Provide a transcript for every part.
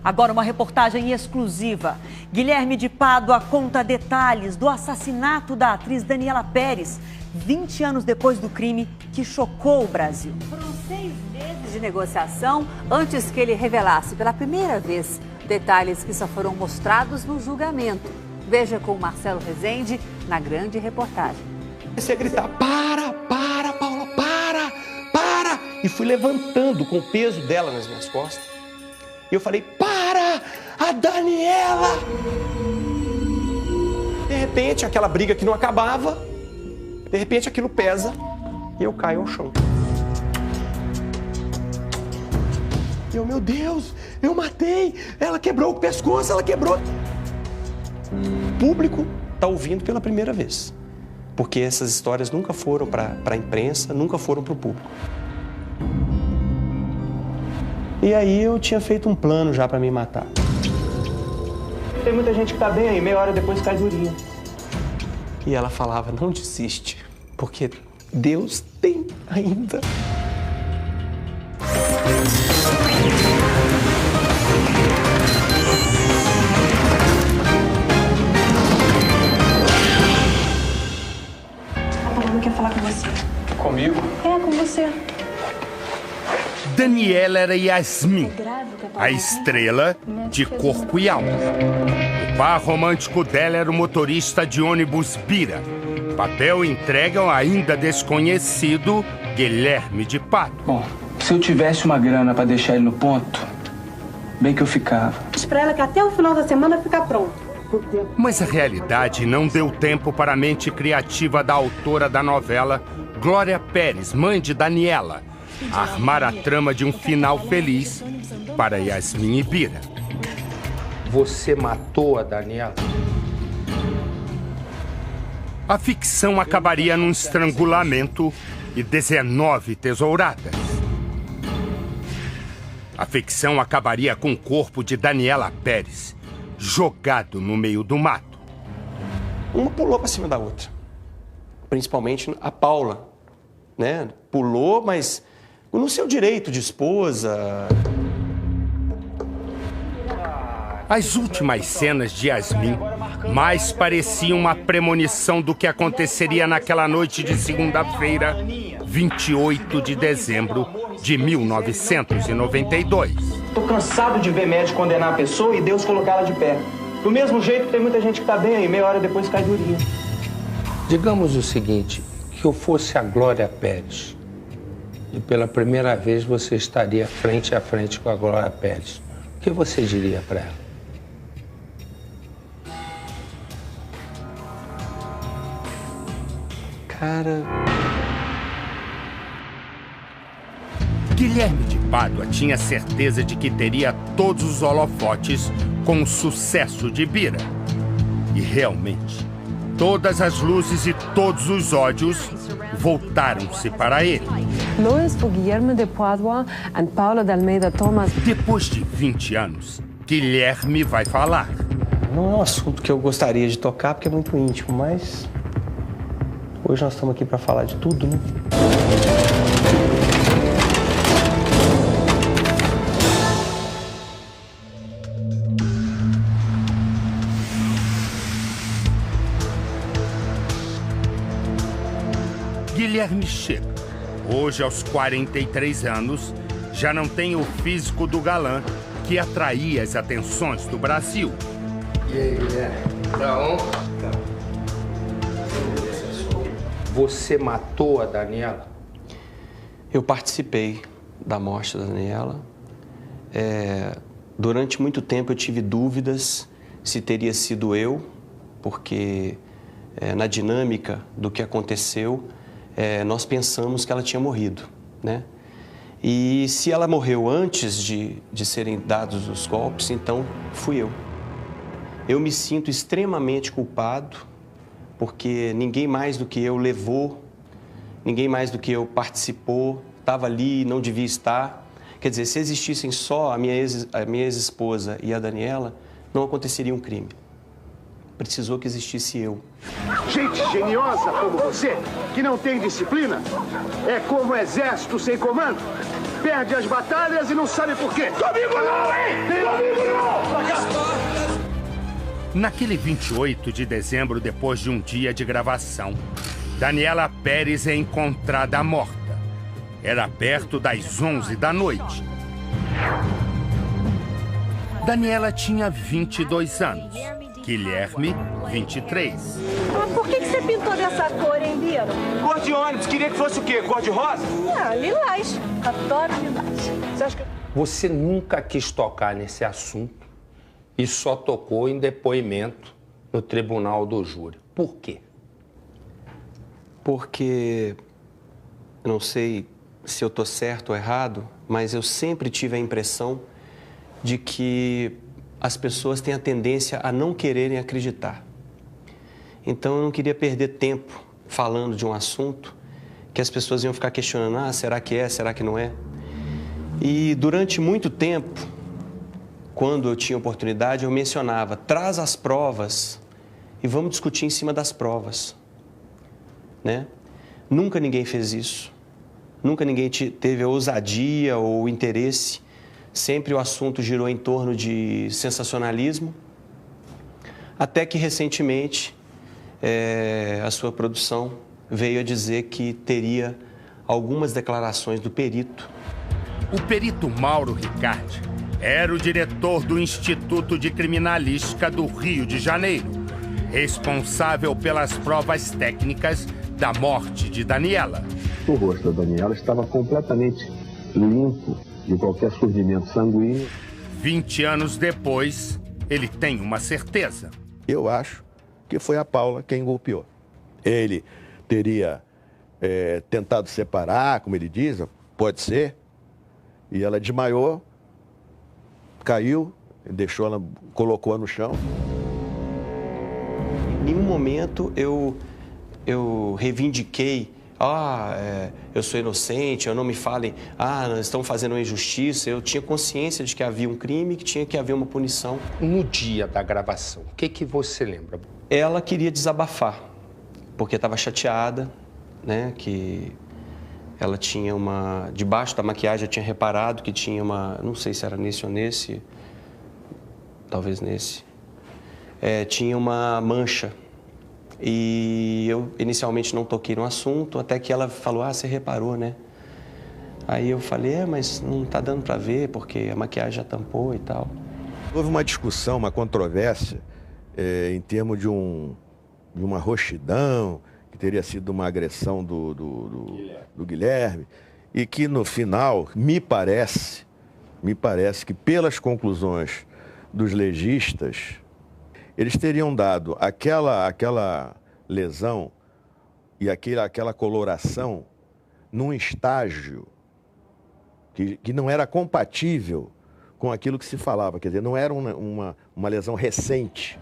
Agora uma reportagem exclusiva. Guilherme de Pádua conta detalhes do assassinato da atriz Daniela Pérez, 20 anos depois do crime que chocou o Brasil. Foram 6 meses de negociação antes que ele revelasse pela primeira vez detalhes que só foram mostrados no julgamento. Veja com Marcelo Rezende na grande reportagem. Comecei a gritar, para, Paula, para! E fui levantando com o peso dela nas minhas costas. E eu falei, para, a Daniela! De repente, aquela briga que não acabava, de repente aquilo pesa e eu caio ao chão. E eu, meu Deus, eu matei! Ela quebrou o pescoço, ela quebrou! O público está ouvindo pela primeira vez. Porque essas histórias nunca foram para a imprensa, nunca foram para o público. E aí eu tinha feito um plano já para me matar. Tem muita gente que tá bem aí, meia hora depois cai durinha. E ela falava, não desiste, porque Deus tem ainda. Quer falar com você. Comigo? É, com você. Daniela era Yasmin, a estrela de corpo e alma. O par romântico dela era o motorista de ônibus Bira. Papel entregue ao ainda desconhecido Guilherme de Pádua. Bom, se eu tivesse uma grana para deixar ele no ponto, bem que eu ficava. Diz pra ela que até o final da semana fica pronto. Mas a realidade não deu tempo para a mente criativa da autora da novela, Glória Pérez, mãe de Daniela, armar a trama de um final feliz para Yasmin e Bira. Você matou a Daniela? A ficção acabaria num estrangulamento e 19 tesouradas. A ficção acabaria com o corpo de Daniela Pérez, jogado no meio do mato. Uma pulou para cima da outra. Principalmente a Paula, né? Pulou, mas no seu direito de esposa. As últimas cenas de Yasmin mais pareciam uma premonição do que aconteceria naquela noite de segunda-feira, 28 de dezembro de 1992. Tô cansado de ver médico condenar a pessoa e Deus colocá-la de pé. Do mesmo jeito, tem muita gente que tá bem aí, meia hora depois cai durinha. Digamos o seguinte, que eu fosse a Glória Pérez e pela primeira vez você estaria frente a frente com a Glória Pérez. O que você diria para ela? Cara... Guilherme de Pádua tinha certeza de que teria todos os holofotes com o sucesso de Bira. E realmente, todas as luzes e todos os ódios voltaram-se para ele. Luis por Guilherme de Pádua e Paula de Almeida Thomas. Depois de 20 anos, Guilherme vai falar. Não é um assunto que eu gostaria de tocar porque é muito íntimo, mas hoje nós estamos aqui para falar de tudo, né? Guilherme chega. Hoje, aos 43 anos, já não tem o físico do galã que atraía as atenções do Brasil. E aí, Guilherme? Tá on? Tá. Você matou a Daniela? Eu participei da morte da Daniela. Durante muito tempo eu tive dúvidas se teria sido eu, porque na dinâmica do que aconteceu, nós pensamos que ela tinha morrido, né? E se ela morreu antes de serem dados os golpes, então fui eu. Eu me sinto extremamente culpado, porque ninguém mais do que eu levou, ninguém mais do que eu participou, estava ali e não devia estar. Quer dizer, se existissem só a minha ex-esposa e a Daniela, não aconteceria um crime. Precisou que existisse eu. Gente geniosa como você, que não tem disciplina, é como um exército sem comando. perde as batalhas e não sabe por quê. Comigo não, hein? Comigo não! Naquele 28 de dezembro, depois de um dia de gravação, Daniela Pérez é encontrada morta. Era perto das 11 da noite. Daniela tinha 22 anos. Guilherme, 23. Mas por que você pintou dessa cor, hein, Biro? Cor de ônibus, queria que fosse o quê? Cor de rosa? Ah, lilás. Adoro lilás. Você acha que... Você nunca quis tocar nesse assunto e só tocou em depoimento no tribunal do júri. Por quê? Porque, eu não sei se eu estou certo ou errado, mas eu sempre tive a impressão de que as pessoas têm a tendência a não quererem acreditar. Então, eu não queria perder tempo falando de um assunto que as pessoas iam ficar questionando, ah, será que é, será que não é? E durante muito tempo, quando eu tinha oportunidade, eu mencionava, traz as provas e vamos discutir em cima das provas, né? Nunca ninguém fez isso, nunca ninguém teve a ousadia ou o interesse. Sempre o assunto girou em torno de sensacionalismo, até que recentemente a sua produção veio a dizer que teria algumas declarações do perito. O perito Mauro Ricardi era o diretor do Instituto de Criminalística do Rio de Janeiro, responsável pelas provas técnicas da morte de Daniela. O rosto da Daniela estava completamente limpo de qualquer surgimento sanguíneo. 20 anos depois, ele tem uma certeza. Eu acho que foi a Paula quem golpeou. Ele teria tentado separar, como ele diz, pode ser, e ela desmaiou, caiu, deixou ela, colocou-a no chão. Em nenhum momento eu reivindiquei, eu sou inocente, não me falem, estão fazendo uma injustiça. Eu tinha consciência de que havia um crime, que tinha que haver uma punição. No dia da gravação, o que você lembra? Ela queria desabafar, porque estava chateada, né, que ela tinha debaixo da maquiagem eu tinha reparado que tinha não sei se era nesse ou nesse, talvez nesse, tinha uma mancha. E eu inicialmente não toquei no assunto, até que ela falou, você reparou, né? Aí eu falei, mas não tá dando para ver, porque a maquiagem já tampou e tal. Houve uma discussão, uma controvérsia, em termos de uma roxidão, que teria sido uma agressão do Guilherme, e que no final, me parece que pelas conclusões dos legistas, eles teriam dado aquela lesão e aquela coloração num estágio que não era compatível com aquilo que se falava. Quer dizer, não era uma lesão recente.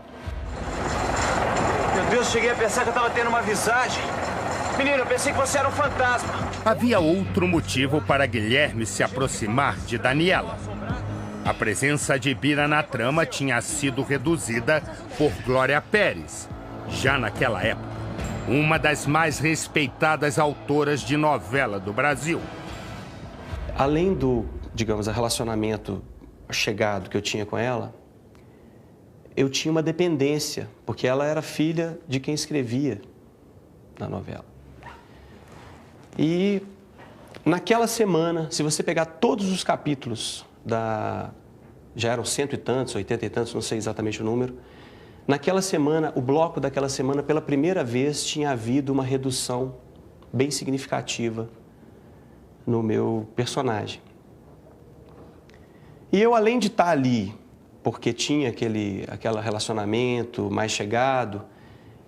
Meu Deus, cheguei a pensar que eu estava tendo uma visagem. Menino, eu pensei que você era um fantasma. Havia outro motivo para Guilherme se aproximar de Daniela. A presença de Bira na trama tinha sido reduzida por Glória Pérez, já naquela época, uma das mais respeitadas autoras de novela do Brasil. Além do, digamos, relacionamento chegado que eu tinha com ela, eu tinha uma dependência, porque ela era filha de quem escrevia na novela. E naquela semana, se você pegar todos os capítulos já eram 100 e tantos, 80 e tantos, não sei exatamente o número. Naquela semana, o bloco daquela semana, pela primeira vez, tinha havido uma redução bem significativa no meu personagem. E eu, além de estar ali, porque tinha aquele relacionamento mais chegado,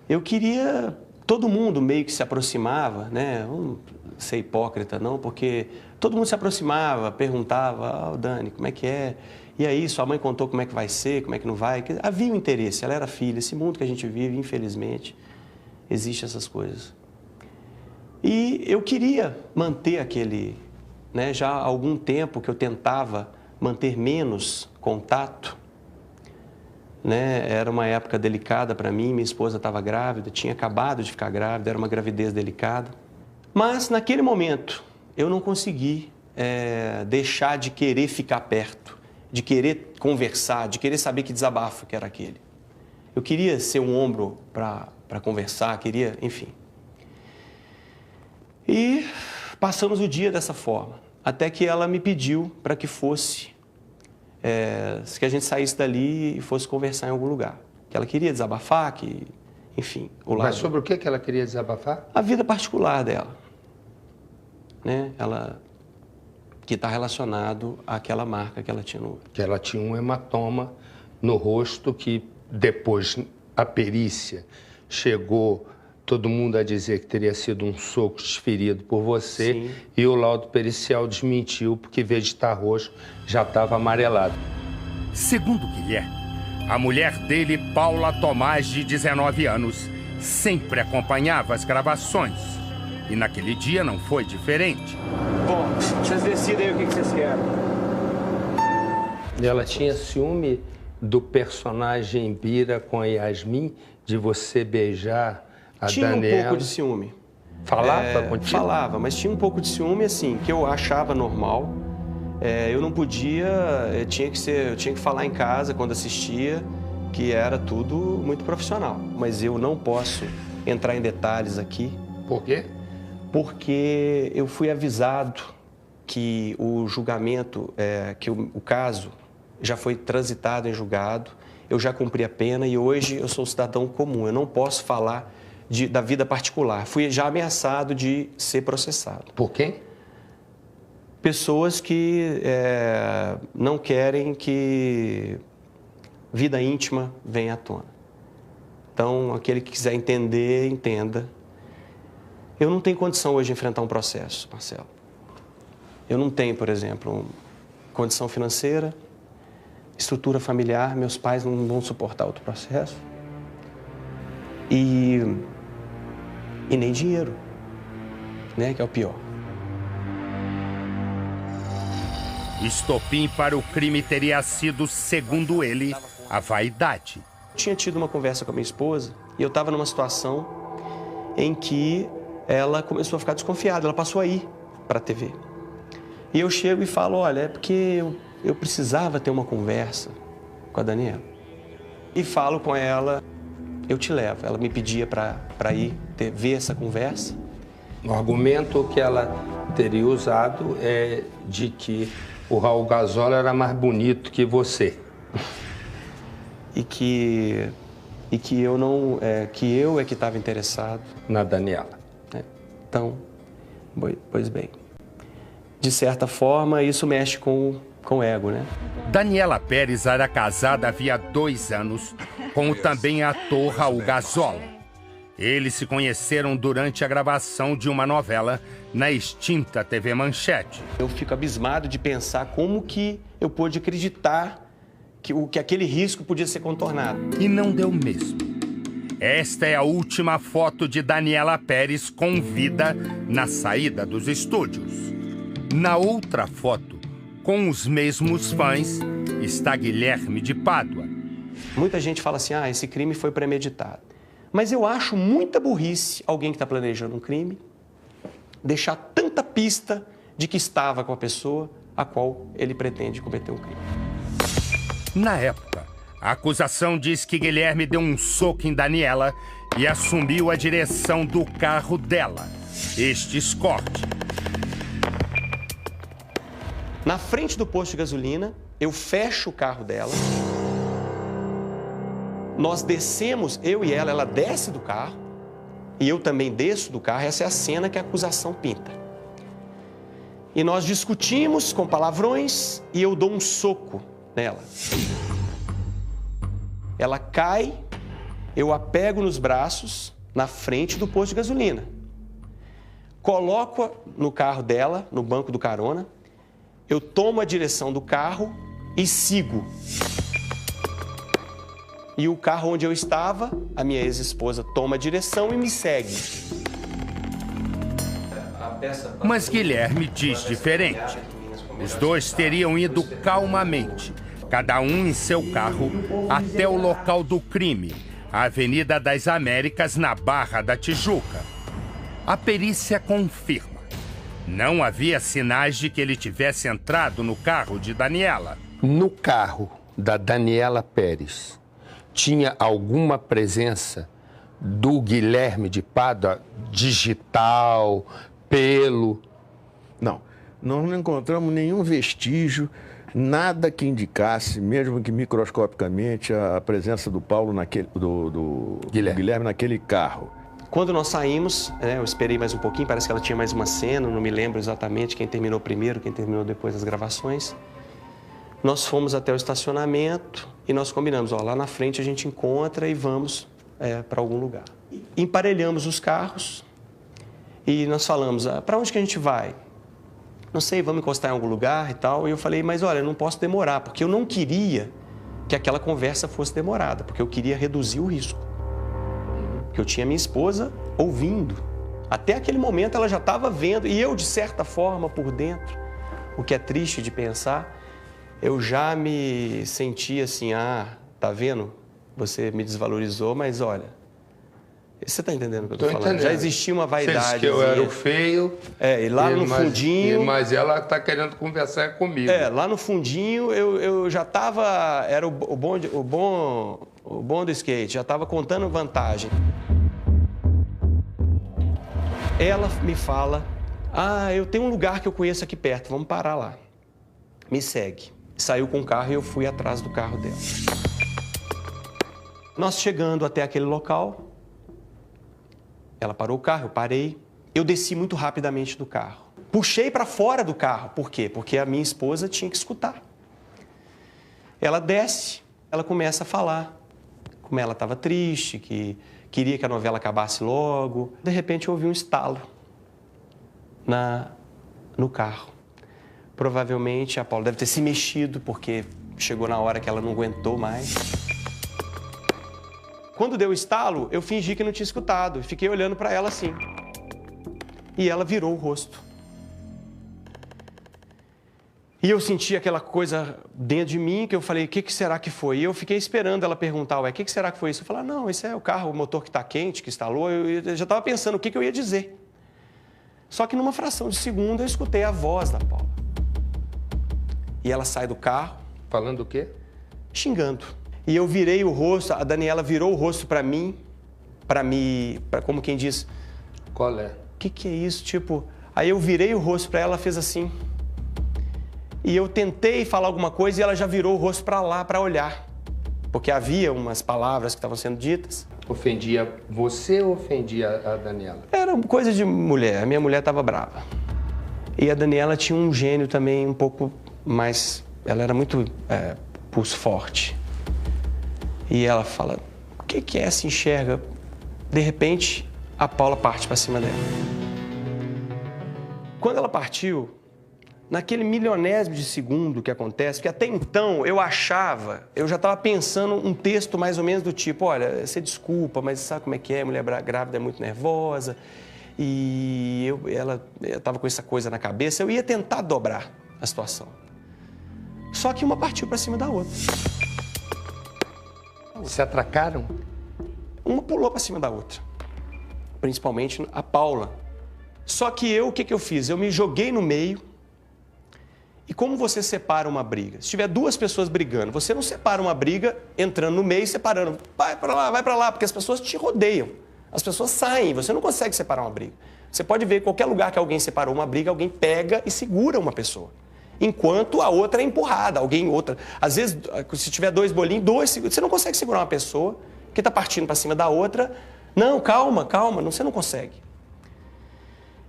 eu queria... Todo mundo meio que se aproximava, né? Não ser hipócrita, não, porque todo mundo se aproximava, perguntava, Dani, como é que é? E aí, sua mãe contou como é que vai ser, como é que não vai? Havia um interesse, ela era filha. Esse mundo que a gente vive, infelizmente, existe essas coisas. E eu queria manter né? Já há algum tempo que eu tentava manter menos contato, né? Era uma época delicada para mim, minha esposa estava grávida, tinha acabado de ficar grávida, era uma gravidez delicada. Mas, naquele momento, eu não consegui deixar de querer ficar perto, de querer conversar, de querer saber que desabafo que era aquele. Eu queria ser um ombro para conversar, queria, enfim. E passamos o dia dessa forma, até que ela me pediu para que fosse, que a gente saísse dali e fosse conversar em algum lugar. Que ela queria desabafar, que, enfim... Mas sobre o que ela queria desabafar? A vida particular dela, né? Ela... que está relacionado àquela marca que ela tinha no... Que ela tinha um hematoma no rosto que depois a perícia chegou... Todo mundo a dizer que teria sido um soco desferido por você. Sim. E o laudo pericial desmentiu, porque, em vez de estar roxo, já estava amarelado. Segundo Guilherme, a mulher dele, Paula Tomás, de 19 anos, sempre acompanhava as gravações. E naquele dia não foi diferente. Bom, vocês decidem aí o que vocês querem. E ela tinha ciúme do personagem Bira com a Yasmin, de você beijar... Tinha um pouco de ciúme. Falava contigo? Falava, mas tinha um pouco de ciúme, assim, que eu achava normal. Eu não podia, eu tinha que falar em casa quando assistia, que era tudo muito profissional. Mas eu não posso entrar em detalhes aqui. Por quê? Porque eu fui avisado que o julgamento, que o caso já foi transitado em julgado, eu já cumpri a pena e hoje eu sou um cidadão comum, eu não posso falar da vida particular. Fui já ameaçado de ser processado. Por quem? Pessoas que não querem que vida íntima venha à tona. Então, aquele que quiser entender, entenda. Eu não tenho condição hoje de enfrentar um processo, Marcelo. Eu não tenho, por exemplo, condição financeira, estrutura familiar, meus pais não vão suportar outro processo. E nem dinheiro, né, que é o pior. Estopim para o crime teria sido, segundo ele, a vaidade. Tinha tido uma conversa com a minha esposa e eu estava numa situação em que ela começou a ficar desconfiada, ela passou a ir para a TV. E eu chego e falo, olha, é porque eu precisava ter uma conversa com a Daniela. E falo com ela, eu te levo. Ela me pedia para ir ver essa conversa. O argumento que ela teria usado é de que o Raul Gazola era mais bonito que você. E que eu não, que eu é que estava interessado na Daniela. Então, pois bem, de certa forma isso mexe com o ego, né? Daniela Pérez era casada havia 2 anos com o também ator Raul Gazola. Eles se conheceram durante a gravação de uma novela na extinta TV Manchete. Eu fico abismado de pensar como que eu pude acreditar que aquele risco podia ser contornado. E não deu mesmo. Esta é a última foto de Daniela Pérez com vida na saída dos estúdios. Na outra foto, com os mesmos fãs, está Guilherme de Pádua. Muita gente fala assim, esse crime foi premeditado. Mas eu acho muita burrice alguém que está planejando um crime deixar tanta pista de que estava com a pessoa a qual ele pretende cometer um crime. Na época, a acusação diz que Guilherme deu um soco em Daniela e assumiu a direção do carro dela. Este escorte. Na frente do posto de gasolina, eu fecho o carro dela. Nós descemos, eu e ela desce do carro e eu também desço do carro. Essa é a cena que a acusação pinta. E nós discutimos com palavrões e eu dou um soco nela. Ela cai, eu a pego nos braços na frente do posto de gasolina. Coloco-a no carro dela, no banco do carona. Eu tomo a direção do carro e sigo. E o carro onde eu estava, a minha ex-esposa toma a direção e me segue. Mas Guilherme diz diferente. Os dois teriam ido calmamente, cada um em seu carro, até o local do crime, a Avenida das Américas, na Barra da Tijuca. A perícia confirma. Não havia sinais de que ele tivesse entrado no carro de Daniela. No carro da Daniela Pérez, tinha alguma presença do Guilherme de Pádua, digital, pelo? Não, nós não encontramos nenhum vestígio, nada que indicasse, mesmo que microscopicamente, a presença do Paulo do Guilherme naquele carro. Quando nós saímos, eu esperei mais um pouquinho, parece que ela tinha mais uma cena, não me lembro exatamente quem terminou primeiro, quem terminou depois das gravações. Nós fomos até o estacionamento e nós combinamos, lá na frente a gente encontra e vamos para algum lugar. Emparelhamos os carros e nós falamos, para onde que a gente vai? Não sei, vamos encostar em algum lugar e tal. E eu falei, mas olha, eu não posso demorar, porque eu não queria que aquela conversa fosse demorada, porque eu queria reduzir o risco. Que eu tinha minha esposa ouvindo. Até aquele momento ela já estava vendo, e eu, de certa forma, por dentro, o que é triste de pensar, eu já me sentia assim, tá vendo? Você me desvalorizou, mas olha, você está entendendo o que eu estou falando? Entendendo. Já existia uma vaidade. Você disse que eu era o feio. E lá no fundinho... Mas ela está querendo conversar comigo. Lá no fundinho eu já estava... Era o bom do skate, já estava contando vantagem. Ela me fala, eu tenho um lugar que eu conheço aqui perto, vamos parar lá. Me segue. Saiu com o carro e eu fui atrás do carro dela. Nós chegando até aquele local, ela parou o carro, eu parei. Eu desci muito rapidamente do carro. Puxei para fora do carro. Por quê? Porque a minha esposa tinha que escutar. Ela desce, ela começa a falar como ela estava triste, que queria que a novela acabasse logo. De repente, eu ouvi um estalo no carro. Provavelmente, a Paula deve ter se mexido, porque chegou na hora que ela não aguentou mais. Quando deu o estalo, eu fingi que não tinha escutado. Fiquei olhando para ela assim. E ela virou o rosto. E eu senti aquela coisa dentro de mim, que eu falei, o que será que foi? E eu fiquei esperando ela perguntar, o que será que foi isso? Eu falei, não, esse é o carro, o motor que está quente, que instalou. Eu já estava pensando o que eu ia dizer. Só que numa fração de segundo, eu escutei a voz da Paula. E ela sai do carro. Falando o quê? Xingando. E eu virei o rosto, a Daniela virou o rosto para mim, como quem diz... Qual é? O que é isso? Aí eu virei o rosto para ela, ela fez assim. E eu tentei falar alguma coisa e ela já virou o rosto para lá, para olhar. Porque havia umas palavras que estavam sendo ditas. Ofendia você ou ofendia a Daniela? Era coisa de mulher, a minha mulher estava brava. E a Daniela tinha um gênio também um pouco mais... Ela era muito pulso forte. E ela fala, o que é? Se enxerga? De repente, a Paula parte para cima dela. Quando ela partiu, naquele milionésimo de segundo que acontece, porque até então eu já estava pensando um texto mais ou menos do tipo, olha, você desculpa, mas sabe como é que é? Mulher grávida é muito nervosa. E ela estava com essa coisa na cabeça, eu ia tentar dobrar a situação. Só que uma partiu para cima da outra. Se atracaram? Uma pulou para cima da outra. Principalmente a Paula. Só que o que eu fiz? Eu me joguei no meio. E como você separa uma briga? Se tiver duas pessoas brigando, você não separa uma briga entrando no meio e separando. Vai para lá, porque as pessoas te rodeiam. As pessoas saem, você não consegue separar uma briga. Você pode ver em qualquer lugar que alguém separou uma briga, alguém pega e segura uma pessoa. Enquanto a outra é empurrada, Às vezes, se tiver dois bolinhos, você não consegue segurar uma pessoa que está partindo para cima da outra. Não, calma, você não consegue.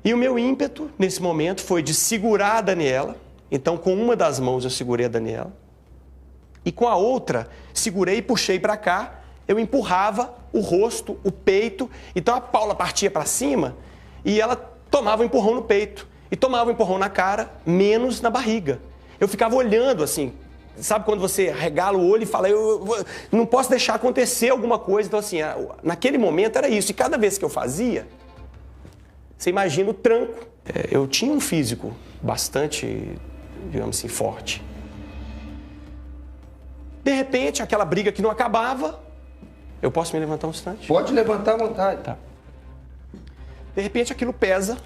E o meu ímpeto, nesse momento, foi de segurar a Daniela. Então, com uma das mãos, eu segurei a Daniela. E com a outra, segurei e puxei para cá. Eu empurrava o rosto, o peito. Então, a Paula partia para cima e ela tomava um empurrão no peito. E tomava um empurrão na cara, menos na barriga. Eu ficava olhando assim, sabe quando você regala o olho e fala, eu não posso deixar acontecer alguma coisa. Então assim, naquele momento era isso. E cada vez que eu fazia, você imagina o tranco. Eu tinha um físico bastante, digamos assim, forte. De repente, aquela briga que não acabava, eu posso me levantar um instante? Pode levantar à vontade. Tá. De repente, aquilo pesa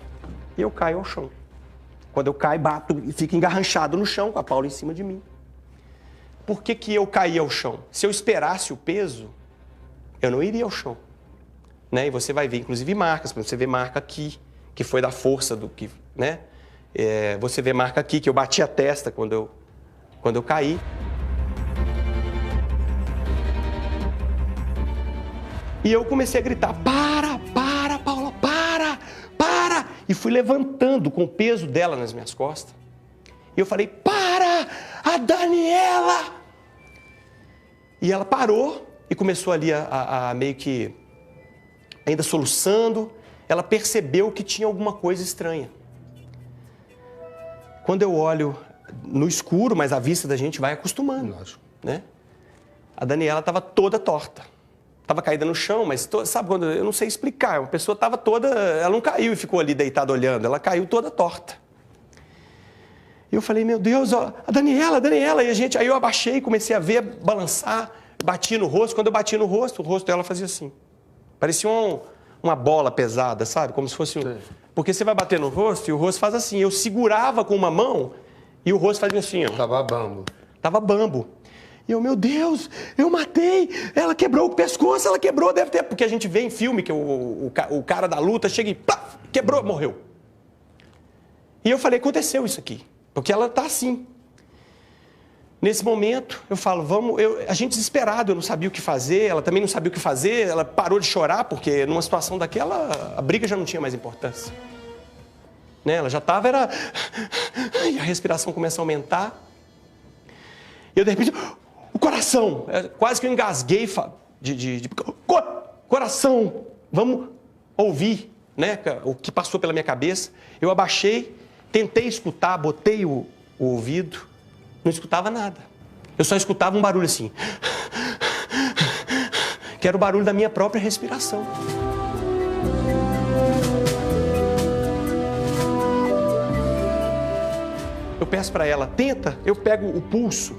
e eu caio ao chão. Quando eu caio, bato e fico engarranchado no chão com a Paula em cima de mim. Por que que eu caí ao chão? Se eu esperasse o peso, eu não iria ao chão. Né? E você vai ver, inclusive, marcas. Você vê marca aqui, que foi da força do que... Né? Você vê marca aqui, que eu bati a testa quando eu caí. E eu comecei a gritar, para, Paula, para! E fui levantando com o peso dela nas minhas costas. E eu falei, para, a Daniela! E ela parou e começou ali a meio que, ainda soluçando. Ela percebeu que tinha alguma coisa estranha. Quando eu olho no escuro, mas a vista da gente vai acostumando. Lógico. Né? A Daniela estava toda torta. Estava caída no chão, mas sabe quando... Eu não sei explicar. Uma pessoa estava toda... Ela não caiu e ficou ali deitada olhando. Ela caiu toda torta. E eu falei, meu Deus, ó, a Daniela. E aí eu abaixei, comecei a ver, balançar, bati no rosto. Quando eu bati no rosto, o rosto dela fazia assim. Parecia uma bola pesada, sabe? Como se fosse um... Porque você vai bater no rosto e o rosto faz assim. Eu segurava com uma mão e o rosto fazia assim, ó. Tava bambo. E eu, meu Deus, eu matei. Ela quebrou o pescoço, ela quebrou, deve ter... Porque a gente vê em filme que o cara da luta chega e plá, quebrou, morreu. E eu falei, aconteceu isso aqui. Porque ela tá assim. Nesse momento, eu falo, a gente desesperado, eu não sabia o que fazer, ela também não sabia o que fazer, ela parou de chorar, porque numa situação daquela, a briga já não tinha mais importância. Né? Ela já estava, e a respiração começa a aumentar. E eu, de repente, o coração, quase que eu engasguei, coração, vamos ouvir, né? O que passou pela minha cabeça. Eu abaixei, tentei escutar, botei o ouvido, não escutava nada. Eu só escutava um barulho assim, que era o barulho da minha própria respiração. Eu peço para ela, tenta, eu pego o pulso.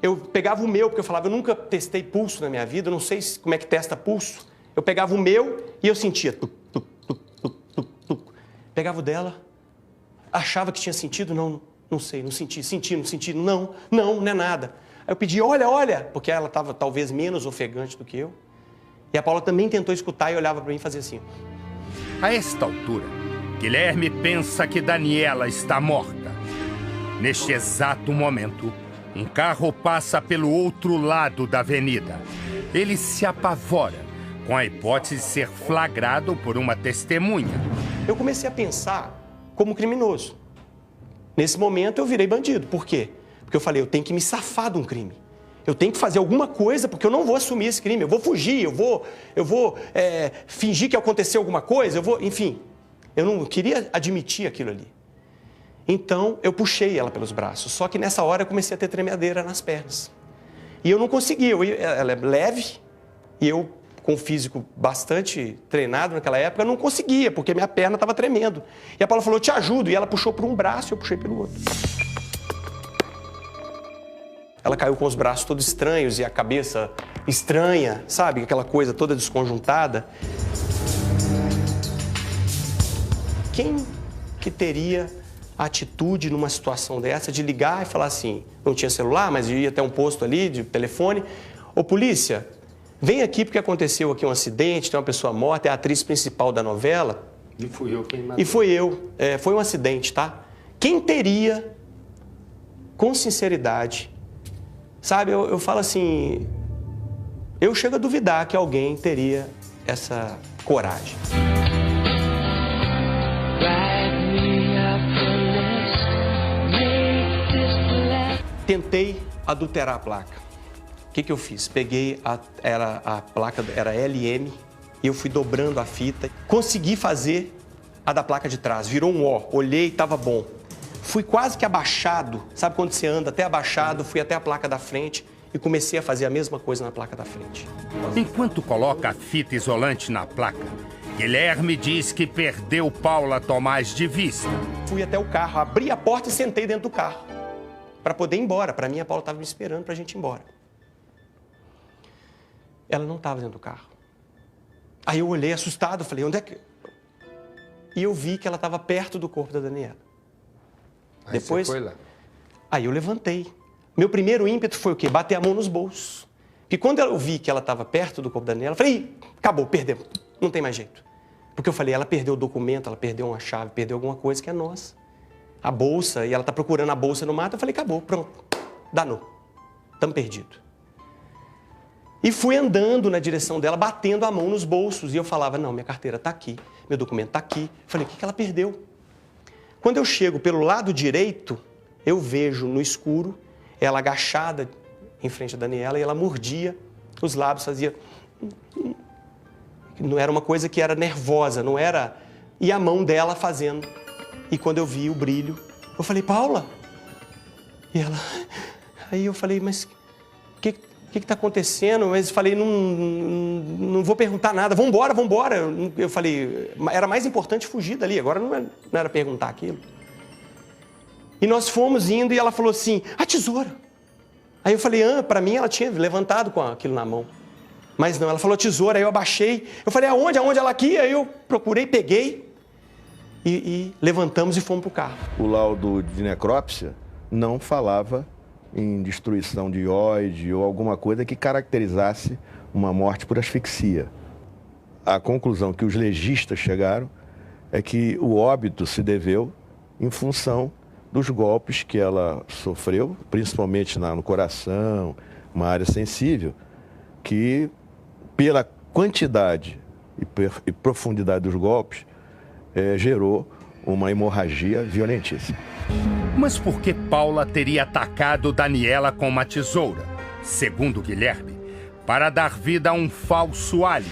Eu pegava o meu, porque eu falava, eu nunca testei pulso na minha vida, eu não sei como é que testa pulso. Eu pegava o meu e eu sentia, tuc, tuc, tuc, tuc, tuc, tuc. Pegava o dela, achava que tinha sentido, não sei, não senti, não é nada. Aí eu pedi, olha, porque ela estava talvez menos ofegante do que eu. E a Paula também tentou escutar e olhava para mim e fazia assim. A esta altura, Guilherme pensa que Daniela está morta. Neste exato momento, um carro passa pelo outro lado da avenida. Ele se apavora, com a hipótese de ser flagrado por uma testemunha. Eu comecei a pensar como criminoso. Nesse momento, eu virei bandido. Por quê? Porque eu falei, eu tenho que me safar de um crime. Eu tenho que fazer alguma coisa, porque eu não vou assumir esse crime. Eu vou fugir, eu vou fingir que aconteceu alguma coisa, enfim. Eu não queria admitir aquilo ali. Então, eu puxei ela pelos braços. Só que nessa hora eu comecei a ter tremedeira nas pernas. E eu não conseguia. Ela é leve e eu, com o físico bastante treinado naquela época, não conseguia, porque minha perna estava tremendo. E a Paula falou, eu te ajudo. E ela puxou por um braço e eu puxei pelo outro. Ela caiu com os braços todos estranhos e a cabeça estranha, sabe? Aquela coisa toda desconjuntada. Quem que teria a atitude numa situação dessa de ligar e falar assim, não tinha celular, mas ia até um posto ali de telefone, ô polícia, vem aqui porque aconteceu aqui um acidente, tem uma pessoa morta, é a atriz principal da novela. E fui eu quem matou. E foi eu, foi um acidente, tá? Quem teria, com sinceridade, sabe, eu falo assim, eu chego a duvidar que alguém teria essa coragem. Tentei adulterar a placa. O que eu fiz? Peguei, a placa era LM, e eu fui dobrando a fita. Consegui fazer a da placa de trás, virou um O. Olhei, estava bom. Fui quase que abaixado, sabe quando você anda até abaixado, fui até a placa da frente e comecei a fazer a mesma coisa na placa da frente. Enquanto coloca a fita isolante na placa, Guilherme diz que perdeu Paula Tomás de vista. Fui até o carro, abri a porta e sentei dentro do carro para poder ir embora. Para mim, a Paula estava me esperando para a gente ir embora. Ela não estava dentro do carro. Aí eu olhei assustado, falei, onde é que... E eu vi que ela estava perto do corpo da Daniela. Aí depois, você foi lá. Aí eu levantei. Meu primeiro ímpeto foi o quê? Bater a mão nos bolsos. Porque quando eu vi que ela estava perto do corpo da Daniela, eu falei, ih, acabou, perdeu, não tem mais jeito. Porque eu falei, ela perdeu o documento, ela perdeu uma chave, perdeu alguma coisa que é nossa. A bolsa, e ela está procurando a bolsa no mato, eu falei, acabou, pronto, danou, estamos perdidos. E fui andando na direção dela, batendo a mão nos bolsos, e eu falava, não, minha carteira está aqui, meu documento está aqui. Eu falei, o que ela perdeu? Quando eu chego pelo lado direito, eu vejo no escuro, ela agachada em frente a Daniela, e ela mordia os lábios, fazia... Não era uma coisa que era nervosa, não era... E a mão dela fazendo. E quando eu vi o brilho, eu falei, Paula? E ela... Aí eu falei, mas o que está acontecendo? Mas falei, não vou perguntar nada, vambora, vambora. Eu falei, era mais importante fugir dali, agora não era perguntar aquilo. E nós fomos indo e ela falou assim, a tesoura. Aí eu falei, para mim ela tinha levantado com aquilo na mão. Mas não, ela falou tesoura, aí eu abaixei. Eu falei, aonde? Ela aqui? Aí eu procurei, peguei e levantamos e fomos para o carro. O laudo de necrópsia não falava em destruição de ióide ou alguma coisa que caracterizasse uma morte por asfixia. A conclusão que os legistas chegaram é que o óbito se deveu em função dos golpes que ela sofreu, principalmente no coração, uma área sensível, que pela quantidade e profundidade dos golpes, gerou uma hemorragia violentíssima. Mas por que Paula teria atacado Daniela com uma tesoura? Segundo Guilherme, para dar vida a um falso álibi,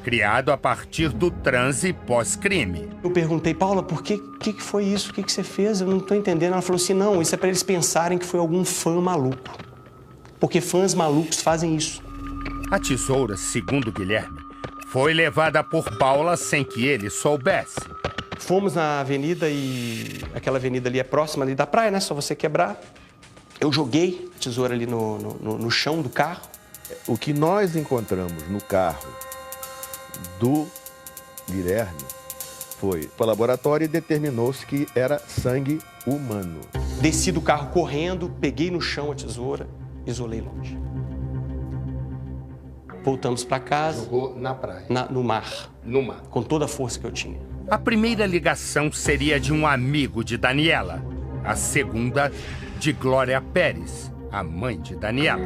criado a partir do transe pós-crime. Eu perguntei, Paula, por que foi isso? O que você fez? Eu não estou entendendo. Ela falou assim, não, isso é para eles pensarem que foi algum fã maluco. Porque fãs malucos fazem isso. A tesoura, segundo Guilherme, foi levada por Paula sem que ele soubesse. Fomos na avenida e aquela avenida ali é próxima ali da praia, né? Só você quebrar. Eu joguei a tesoura ali no chão do carro. O que nós encontramos no carro do Guilherme foi para o laboratório e determinou-se que era sangue humano. Desci do carro correndo, peguei no chão a tesoura, isolei longe. Voltamos para casa. Jogou na praia? No mar. No mar. Com toda a força que eu tinha. A primeira ligação seria de um amigo de Daniela. A segunda, de Glória Pérez, a mãe de Daniela.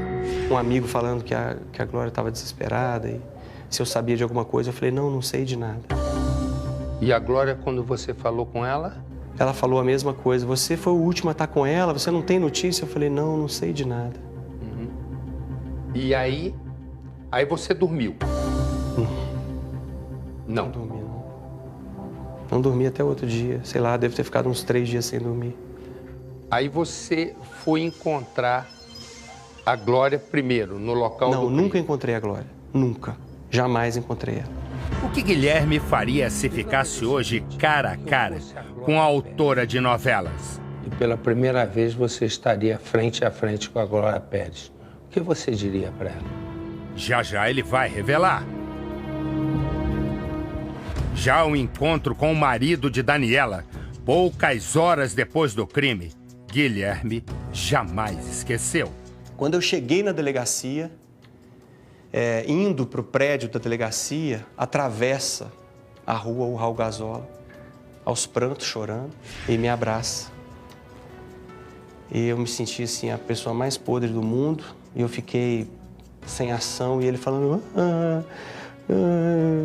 Um amigo falando que a Glória estava desesperada e se eu sabia de alguma coisa, eu falei, não sei de nada. E a Glória, quando você falou com ela? Ela falou a mesma coisa. Você foi o último a estar com ela? Você não tem notícia? Eu falei, não sei de nada. Uhum. E aí você dormiu? Não. Não dormi, não. Não dormi até outro dia. Sei lá, deve ter ficado uns 3 dias sem dormir. Aí você foi encontrar a Glória primeiro, no local do crime? Não, nunca encontrei a Glória. Nunca. Jamais encontrei ela. O que Guilherme faria se ficasse hoje cara a cara com a autora de novelas? E pela primeira vez você estaria frente a frente com a Glória Pérez. O que você diria para ela? Já ele vai revelar. Já o encontro com o marido de Daniela, poucas horas depois do crime, Guilherme jamais esqueceu. Quando eu cheguei na delegacia, indo para o prédio da delegacia, atravessa a rua o Raul Gazola, aos prantos, chorando, e me abraça. E eu me senti assim, a pessoa mais podre do mundo, e eu fiquei sem ação, e ele falando,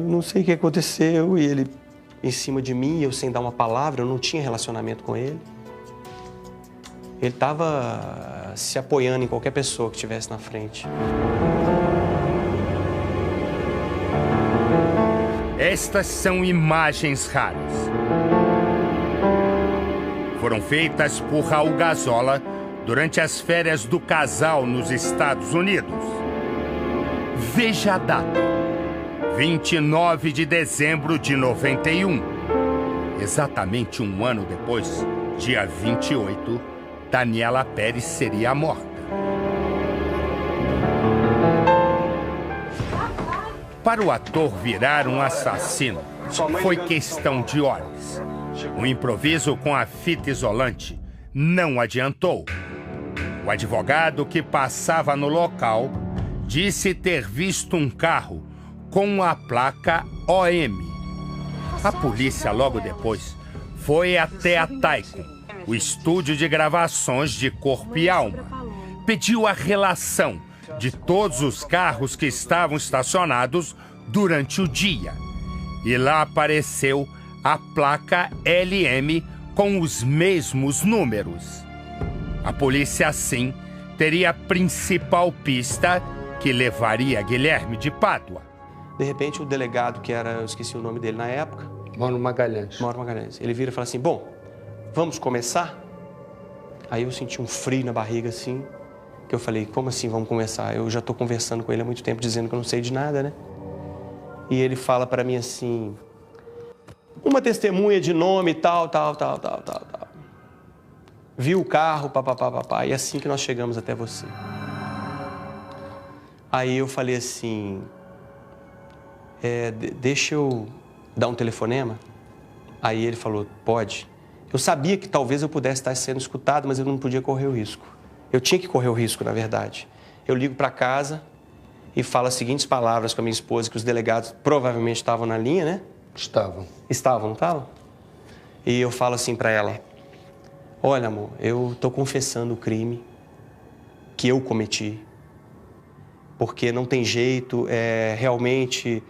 não sei o que aconteceu, e ele em cima de mim, eu sem dar uma palavra, eu não tinha relacionamento com ele. Ele estava se apoiando em qualquer pessoa que estivesse na frente. Estas são imagens raras. Foram feitas por Raul Gazola durante as férias do casal nos Estados Unidos. Veja a data. 29 de dezembro de 91. Exatamente um ano depois, dia 28, Daniela Pérez seria morta. Para o ator virar um assassino, foi questão de horas. Um improviso com a fita isolante não adiantou. O advogado que passava no local disse ter visto um carro com a placa OM. A polícia, logo depois, foi até a Taiko, o estúdio de gravações de Corpo e Alma. Pediu a relação de todos os carros que estavam estacionados durante o dia. E lá apareceu a placa LM com os mesmos números. A polícia, assim, teria a principal pista que levaria Guilherme de Pádua. De repente, o delegado, que era, eu esqueci o nome dele na época... Mauro Magalhães. Mauro Magalhães. Ele vira e fala assim, bom, vamos começar? Aí eu senti um frio na barriga, assim, que eu falei, como assim vamos começar? Eu já estou conversando com ele há muito tempo, dizendo que eu não sei de nada, né? E ele fala para mim assim, uma testemunha de nome, tal. Viu o carro, papapá, e é assim que nós chegamos até você. Aí eu falei assim, deixa eu dar um telefonema? Aí ele falou, pode. Eu sabia que talvez eu pudesse estar sendo escutado, mas eu não podia correr o risco. Eu tinha que correr o risco, na verdade. Eu ligo para casa e falo as seguintes palavras com a minha esposa, que os delegados provavelmente estavam na linha, né? Estavam. Estavam, não estavam? E eu falo assim para ela, olha, amor, eu estou confessando o crime que eu cometi. Porque não tem jeito, realmente,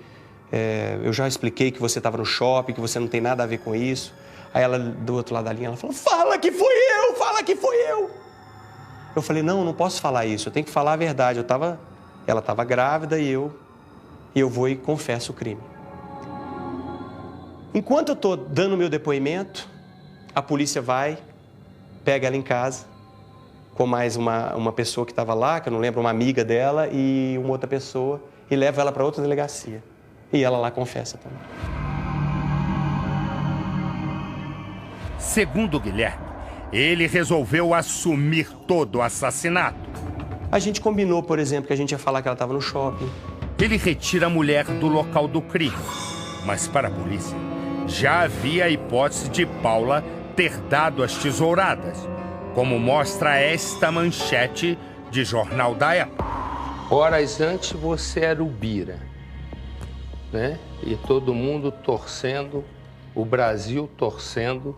eu já expliquei que você estava no shopping, que você não tem nada a ver com isso. Aí ela, do outro lado da linha, ela falou, fala que fui eu, fala que fui eu. Eu falei, não posso falar isso, eu tenho que falar a verdade. Ela estava grávida e eu vou e confesso o crime. Enquanto eu estou dando meu depoimento, a polícia vai, pega ela em casa, com mais uma pessoa que estava lá, que eu não lembro, uma amiga dela e uma outra pessoa, e leva ela para outra delegacia. E ela lá confessa também. Segundo Guilherme, ele resolveu assumir todo o assassinato. A gente combinou, por exemplo, que a gente ia falar que ela estava no shopping. Ele retira a mulher do local do crime. Mas para a polícia, já havia a hipótese de Paula ter dado as tesouradas, como mostra esta manchete de jornal da época. Horas antes você era o Bira, né? E todo mundo torcendo, o Brasil torcendo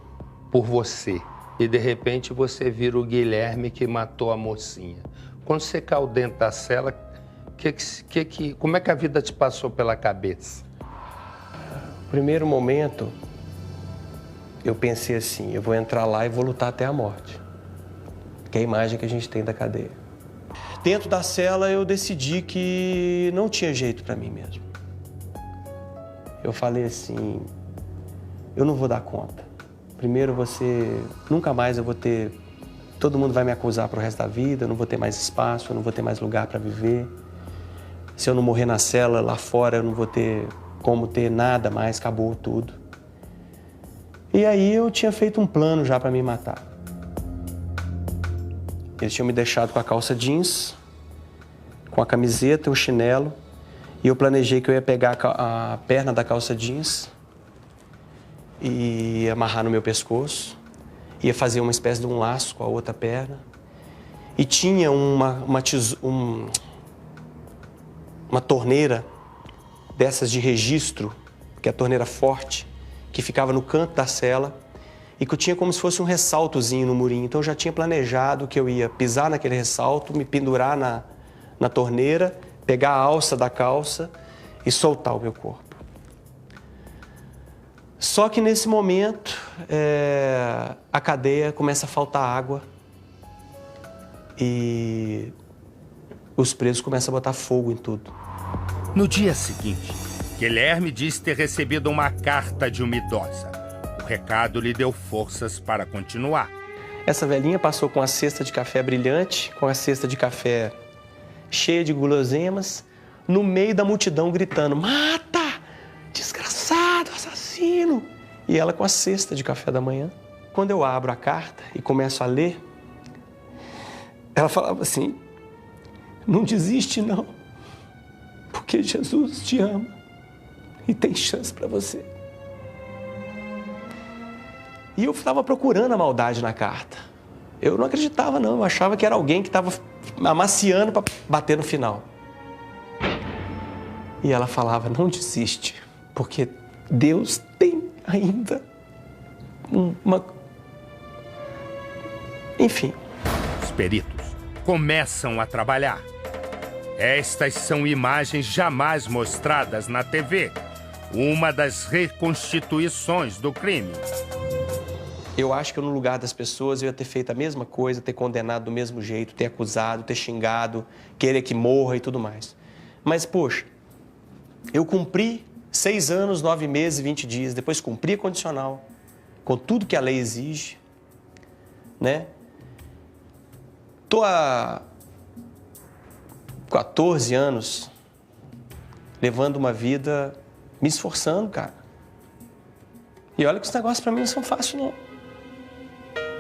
por você. E de repente você vira o Guilherme que matou a mocinha. Quando você caiu dentro da cela, como é que a vida te passou pela cabeça? No primeiro momento, eu pensei assim, eu vou entrar lá e vou lutar até a morte. Que é a imagem que a gente tem da cadeia. Dentro da cela, eu decidi que não tinha jeito para mim mesmo. Eu falei assim, eu não vou dar conta. Primeiro, nunca mais eu vou ter... Todo mundo vai me acusar pro resto da vida, eu não vou ter mais espaço, eu não vou ter mais lugar para viver. Se eu não morrer na cela, lá fora, eu não vou ter como ter nada mais, acabou tudo. E aí eu tinha feito um plano já para me matar. Eles tinham me deixado com a calça jeans, com a camiseta e o chinelo, e eu planejei que eu ia pegar a perna da calça jeans e amarrar no meu pescoço, ia fazer uma espécie de um laço com a outra perna, e tinha uma torneira dessas de registro, que é a torneira forte, que ficava no canto da cela, e que eu tinha como se fosse um ressaltozinho no murinho. Então eu já tinha planejado que eu ia pisar naquele ressalto, me pendurar na torneira, pegar a alça da calça e soltar o meu corpo. Só que nesse momento, a cadeia começa a faltar água e os presos começam a botar fogo em tudo. No dia seguinte, Guilherme disse ter recebido uma carta de uma idosa. O recado lhe deu forças para continuar. Essa velhinha passou com a cesta de café brilhante, com a cesta de café cheia de guloseimas, no meio da multidão gritando, mata! Desgraçado, assassino! E ela com a cesta de café da manhã. Quando eu abro a carta e começo a ler, ela falava assim, não desiste não, porque Jesus te ama e tem chance para você. E eu estava procurando a maldade na carta. Eu não acreditava, não. Eu achava que era alguém que estava amaciando para bater no final. E ela falava, não desiste, porque Deus tem ainda uma... Enfim. Os peritos começam a trabalhar. Estas são imagens jamais mostradas na TV. Uma das reconstituições do crime. Eu acho que no lugar das pessoas eu ia ter feito a mesma coisa, ter condenado do mesmo jeito, ter acusado, ter xingado, querer que morra e tudo mais. Mas, poxa, eu cumpri 6 anos, 9 meses e 20 dias, depois cumpri a condicional, com tudo que a lei exige, né? Tô há 14 anos levando uma vida, me esforçando, cara. E olha que os negócios pra mim não são fáceis, não.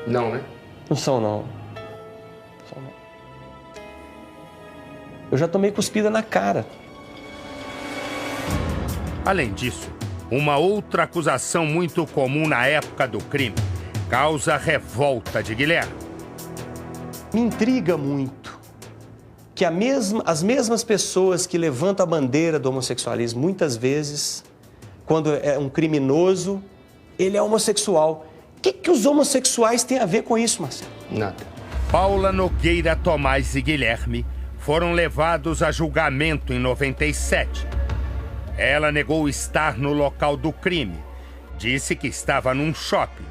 Não, né? Não são, não. Eu já tomei cuspida na cara. Além disso, uma outra acusação muito comum na época do crime causa a revolta de Guilherme. Me intriga muito que as mesmas pessoas que levantam a bandeira do homossexualismo, muitas vezes, quando é um criminoso, ele é homossexual. O que os homossexuais têm a ver com isso, Marcelo? Nada. Paula Nogueira Tomás e Guilherme foram levados a julgamento em 97. Ela negou estar no local do crime. Disse que estava num shopping,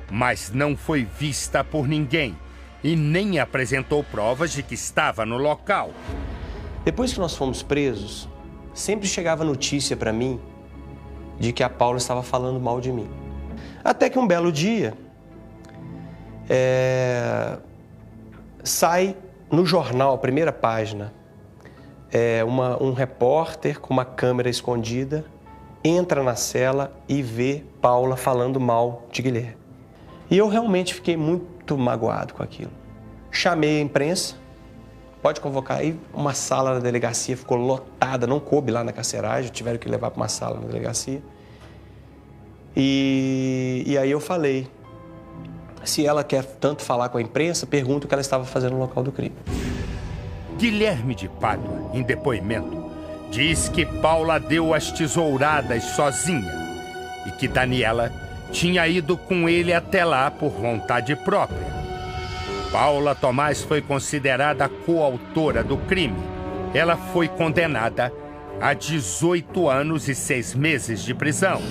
mas não foi vista por ninguém e nem apresentou provas de que estava no local. Depois que nós fomos presos, sempre chegava notícia para mim de que a Paula estava falando mal de mim. Até que um belo dia, sai no jornal, primeira página, um repórter com uma câmera escondida entra na cela e vê Paula falando mal de Guilherme. E eu realmente fiquei muito magoado com aquilo. Chamei a imprensa, pode convocar aí, uma sala na delegacia ficou lotada, não coube lá na carceragem, tiveram que levar para uma sala na delegacia. E aí eu falei, se ela quer tanto falar com a imprensa, pergunta o que ela estava fazendo no local do crime. Guilherme de Pádua, em depoimento, diz que Paula deu as tesouradas sozinha e que Daniela tinha ido com ele até lá por vontade própria. Paula Tomás foi considerada coautora do crime. Ela foi condenada a 18 anos e 6 meses de prisão.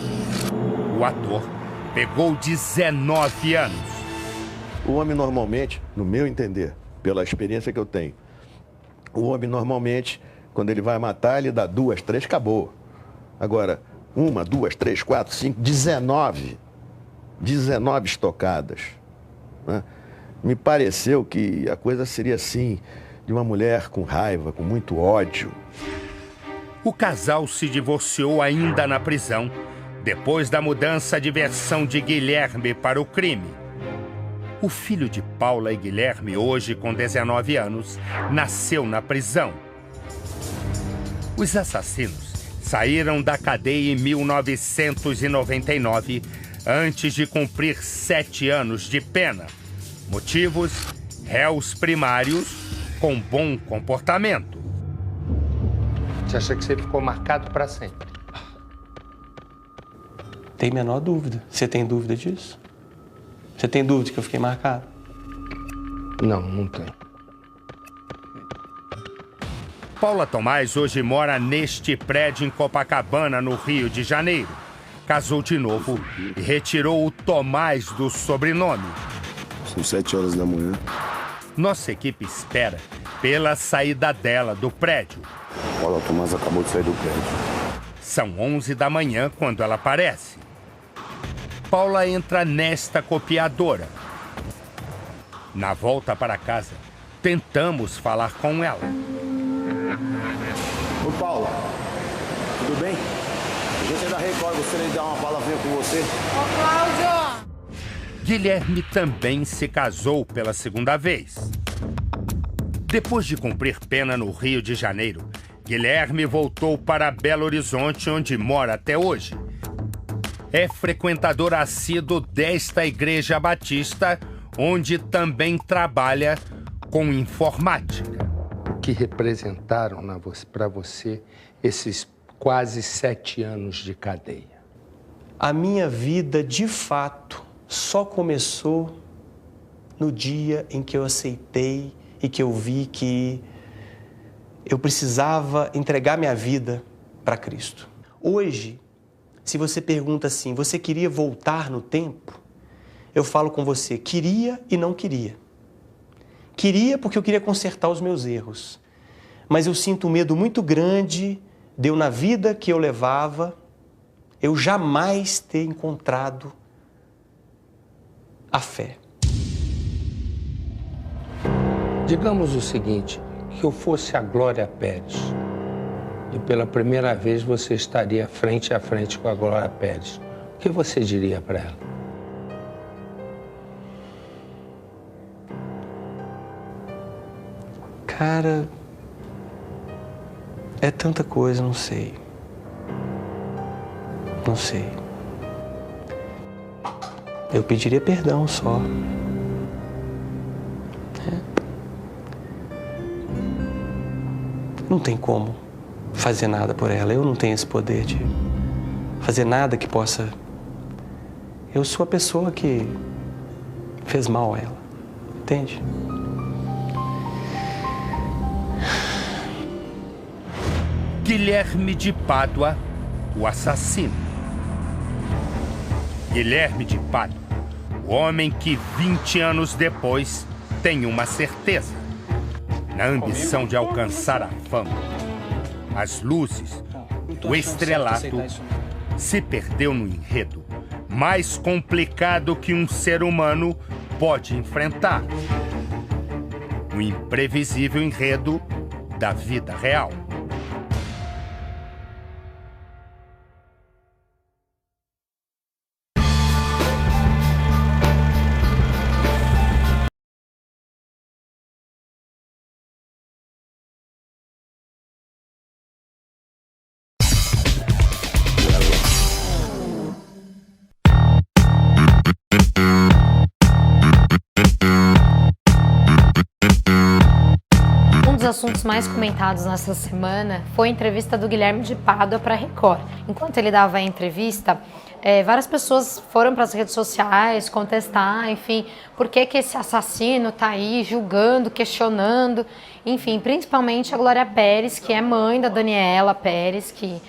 O ator pegou 19 anos. O homem normalmente, no meu entender, pela experiência que eu tenho, o homem normalmente, quando ele vai matar, ele dá 2, 3, acabou. Agora, 1, 2, 3, 4, 5, 19 estocadas, né? Me pareceu que a coisa seria assim, de uma mulher com raiva, com muito ódio. O casal se divorciou ainda na prisão, depois da mudança de versão de Guilherme para o crime. O filho de Paula e Guilherme, hoje com 19 anos, nasceu na prisão. Os assassinos saíram da cadeia em 1999, antes de cumprir 7 anos de pena. Motivos: réus primários com bom comportamento. Você acha que você ficou marcado para sempre? Tem menor dúvida. Você tem dúvida disso? Você tem dúvida que eu fiquei marcado? Não, não tenho. Paula Tomás hoje mora neste prédio em Copacabana, no Rio de Janeiro. Casou de novo e retirou o Tomás do sobrenome. São 7 horas da manhã. Nossa equipe espera pela saída dela do prédio. Paula Tomás acabou de sair do prédio. São 11 da manhã quando ela aparece. Paula entra nesta copiadora. Na volta para casa, tentamos falar com ela. Ô Paula, tudo bem? A gente é da Record, gostaria de dar uma palavrinha com você. Ô Cláudio! Guilherme também se casou pela segunda vez. Depois de cumprir pena no Rio de Janeiro, Guilherme voltou para Belo Horizonte, onde mora até hoje. É frequentador assíduo desta igreja batista, onde também trabalha com informática. O que representaram para você esses quase 7 anos de cadeia? A minha vida, de fato, só começou no dia em que eu aceitei e que eu vi que eu precisava entregar minha vida para Cristo. Hoje, se você pergunta assim, você queria voltar no tempo? Eu falo com você, queria e não queria. Queria porque eu queria consertar os meus erros. Mas eu sinto um medo muito grande de eu, na vida que eu levava, eu jamais ter encontrado a fé. Digamos o seguinte, que eu fosse a Glória Pérez e pela primeira vez você estaria frente a frente com a Glória Pérez. O que você diria para ela? Cara, é tanta coisa, não sei. Não sei. Eu pediria perdão só. Não tem como fazer nada por ela. Eu não tenho esse poder de fazer nada que possa... Eu sou a pessoa que fez mal a ela. Entende? Guilherme de Pádua, o assassino. Guilherme de Pádua, o homem que 20 anos depois tem uma certeza. Na ambição de alcançar a fama, as luzes, o estrelato, se perdeu no enredo mais complicado que um ser humano pode enfrentar. O imprevisível enredo da vida real. Assuntos mais comentados nessa semana foi a entrevista do Guilherme de Pádua para a Record. Enquanto ele dava a entrevista, várias pessoas foram para as redes sociais contestar, enfim, por que esse assassino está aí julgando, questionando, enfim, principalmente a Glória Pérez, que é mãe da Daniela Pérez, que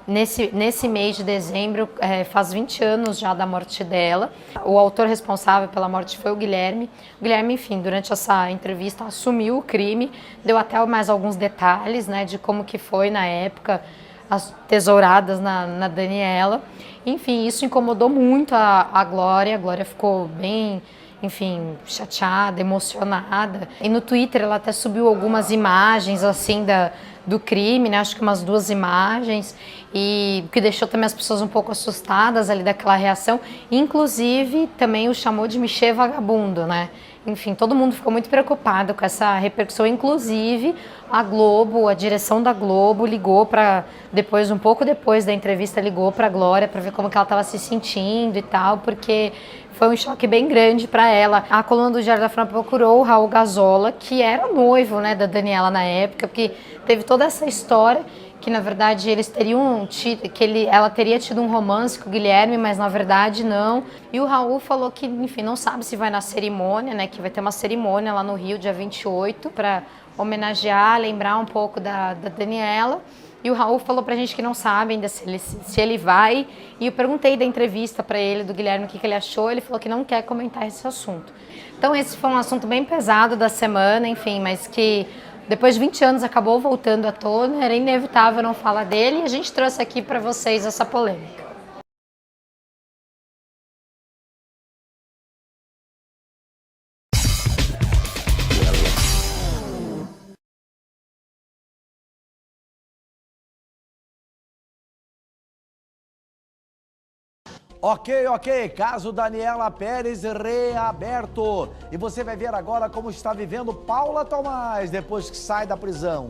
nesse mês de dezembro faz 20 anos já da morte dela. O autor responsável pela morte foi o Guilherme. O Guilherme, enfim, durante essa entrevista assumiu o crime, deu até mais alguns detalhes, né, de como que foi na época as tesouradas na Daniela. Enfim, isso incomodou muito a Glória. A Glória ficou bem, enfim, chateada, emocionada. E no Twitter ela até subiu algumas imagens assim do crime, né? Acho que umas 2 imagens, e o que deixou também as pessoas um pouco assustadas ali daquela reação. Inclusive também o chamou de Michê vagabundo, né? Enfim, todo mundo ficou muito preocupado com essa repercussão. Inclusive a Globo, a direção da Globo ligou para um pouco depois da entrevista, ligou para a Glória para ver como que ela estava se sentindo e tal, porque foi um choque bem grande para ela. A coluna do Diário da Fama procurou o Raul Gazola, que era o noivo, né, da Daniela na época, porque teve toda essa história que, na verdade, eles teriam tido, ela teria tido um romance com o Guilherme, mas na verdade não. E o Raul falou que, enfim, não sabe se vai na cerimônia, né, que vai ter uma cerimônia lá no Rio, dia 28, para homenagear, lembrar um pouco da Daniela. E o Raul falou pra gente que não sabe ainda se ele vai. E eu perguntei da entrevista pra ele, do Guilherme, o que ele achou. Ele falou que não quer comentar esse assunto. Então esse foi um assunto bem pesado da semana, enfim, mas que depois de 20 anos acabou voltando à tona. Era inevitável não falar dele, e a gente trouxe aqui pra vocês essa polêmica. Ok, caso Daniela Pérez reaberto. E você vai ver agora como está vivendo Paula Tomás depois que sai da prisão.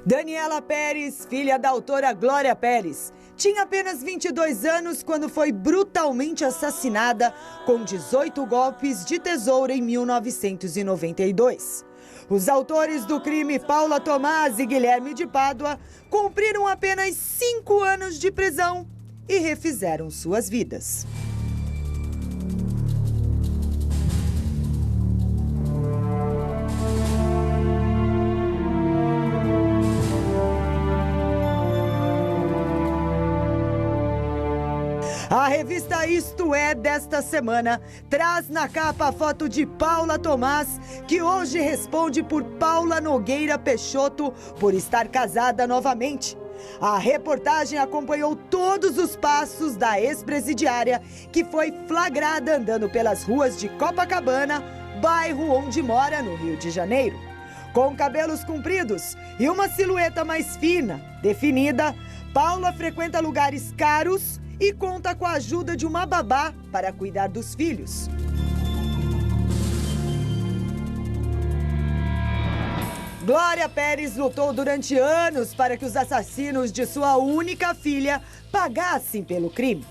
Daniela Pérez, filha da autora Glória Pérez, tinha apenas 22 anos quando foi brutalmente assassinada com 18 golpes de tesoura em 1992. Os autores do crime, Paula Tomás e Guilherme de Pádua, cumpriram apenas 5 anos de prisão e refizeram suas vidas. A revista Isto É desta semana traz na capa a foto de Paula Tomás, que hoje responde por Paula Nogueira Peixoto por estar casada novamente. A reportagem acompanhou todos os passos da ex-presidiária, que foi flagrada andando pelas ruas de Copacabana, bairro onde mora no Rio de Janeiro. Com cabelos compridos e uma silhueta mais fina, definida, Paula frequenta lugares caros e conta com a ajuda de uma babá para cuidar dos filhos. Glória Pérez lutou durante anos para que os assassinos de sua única filha pagassem pelo crime.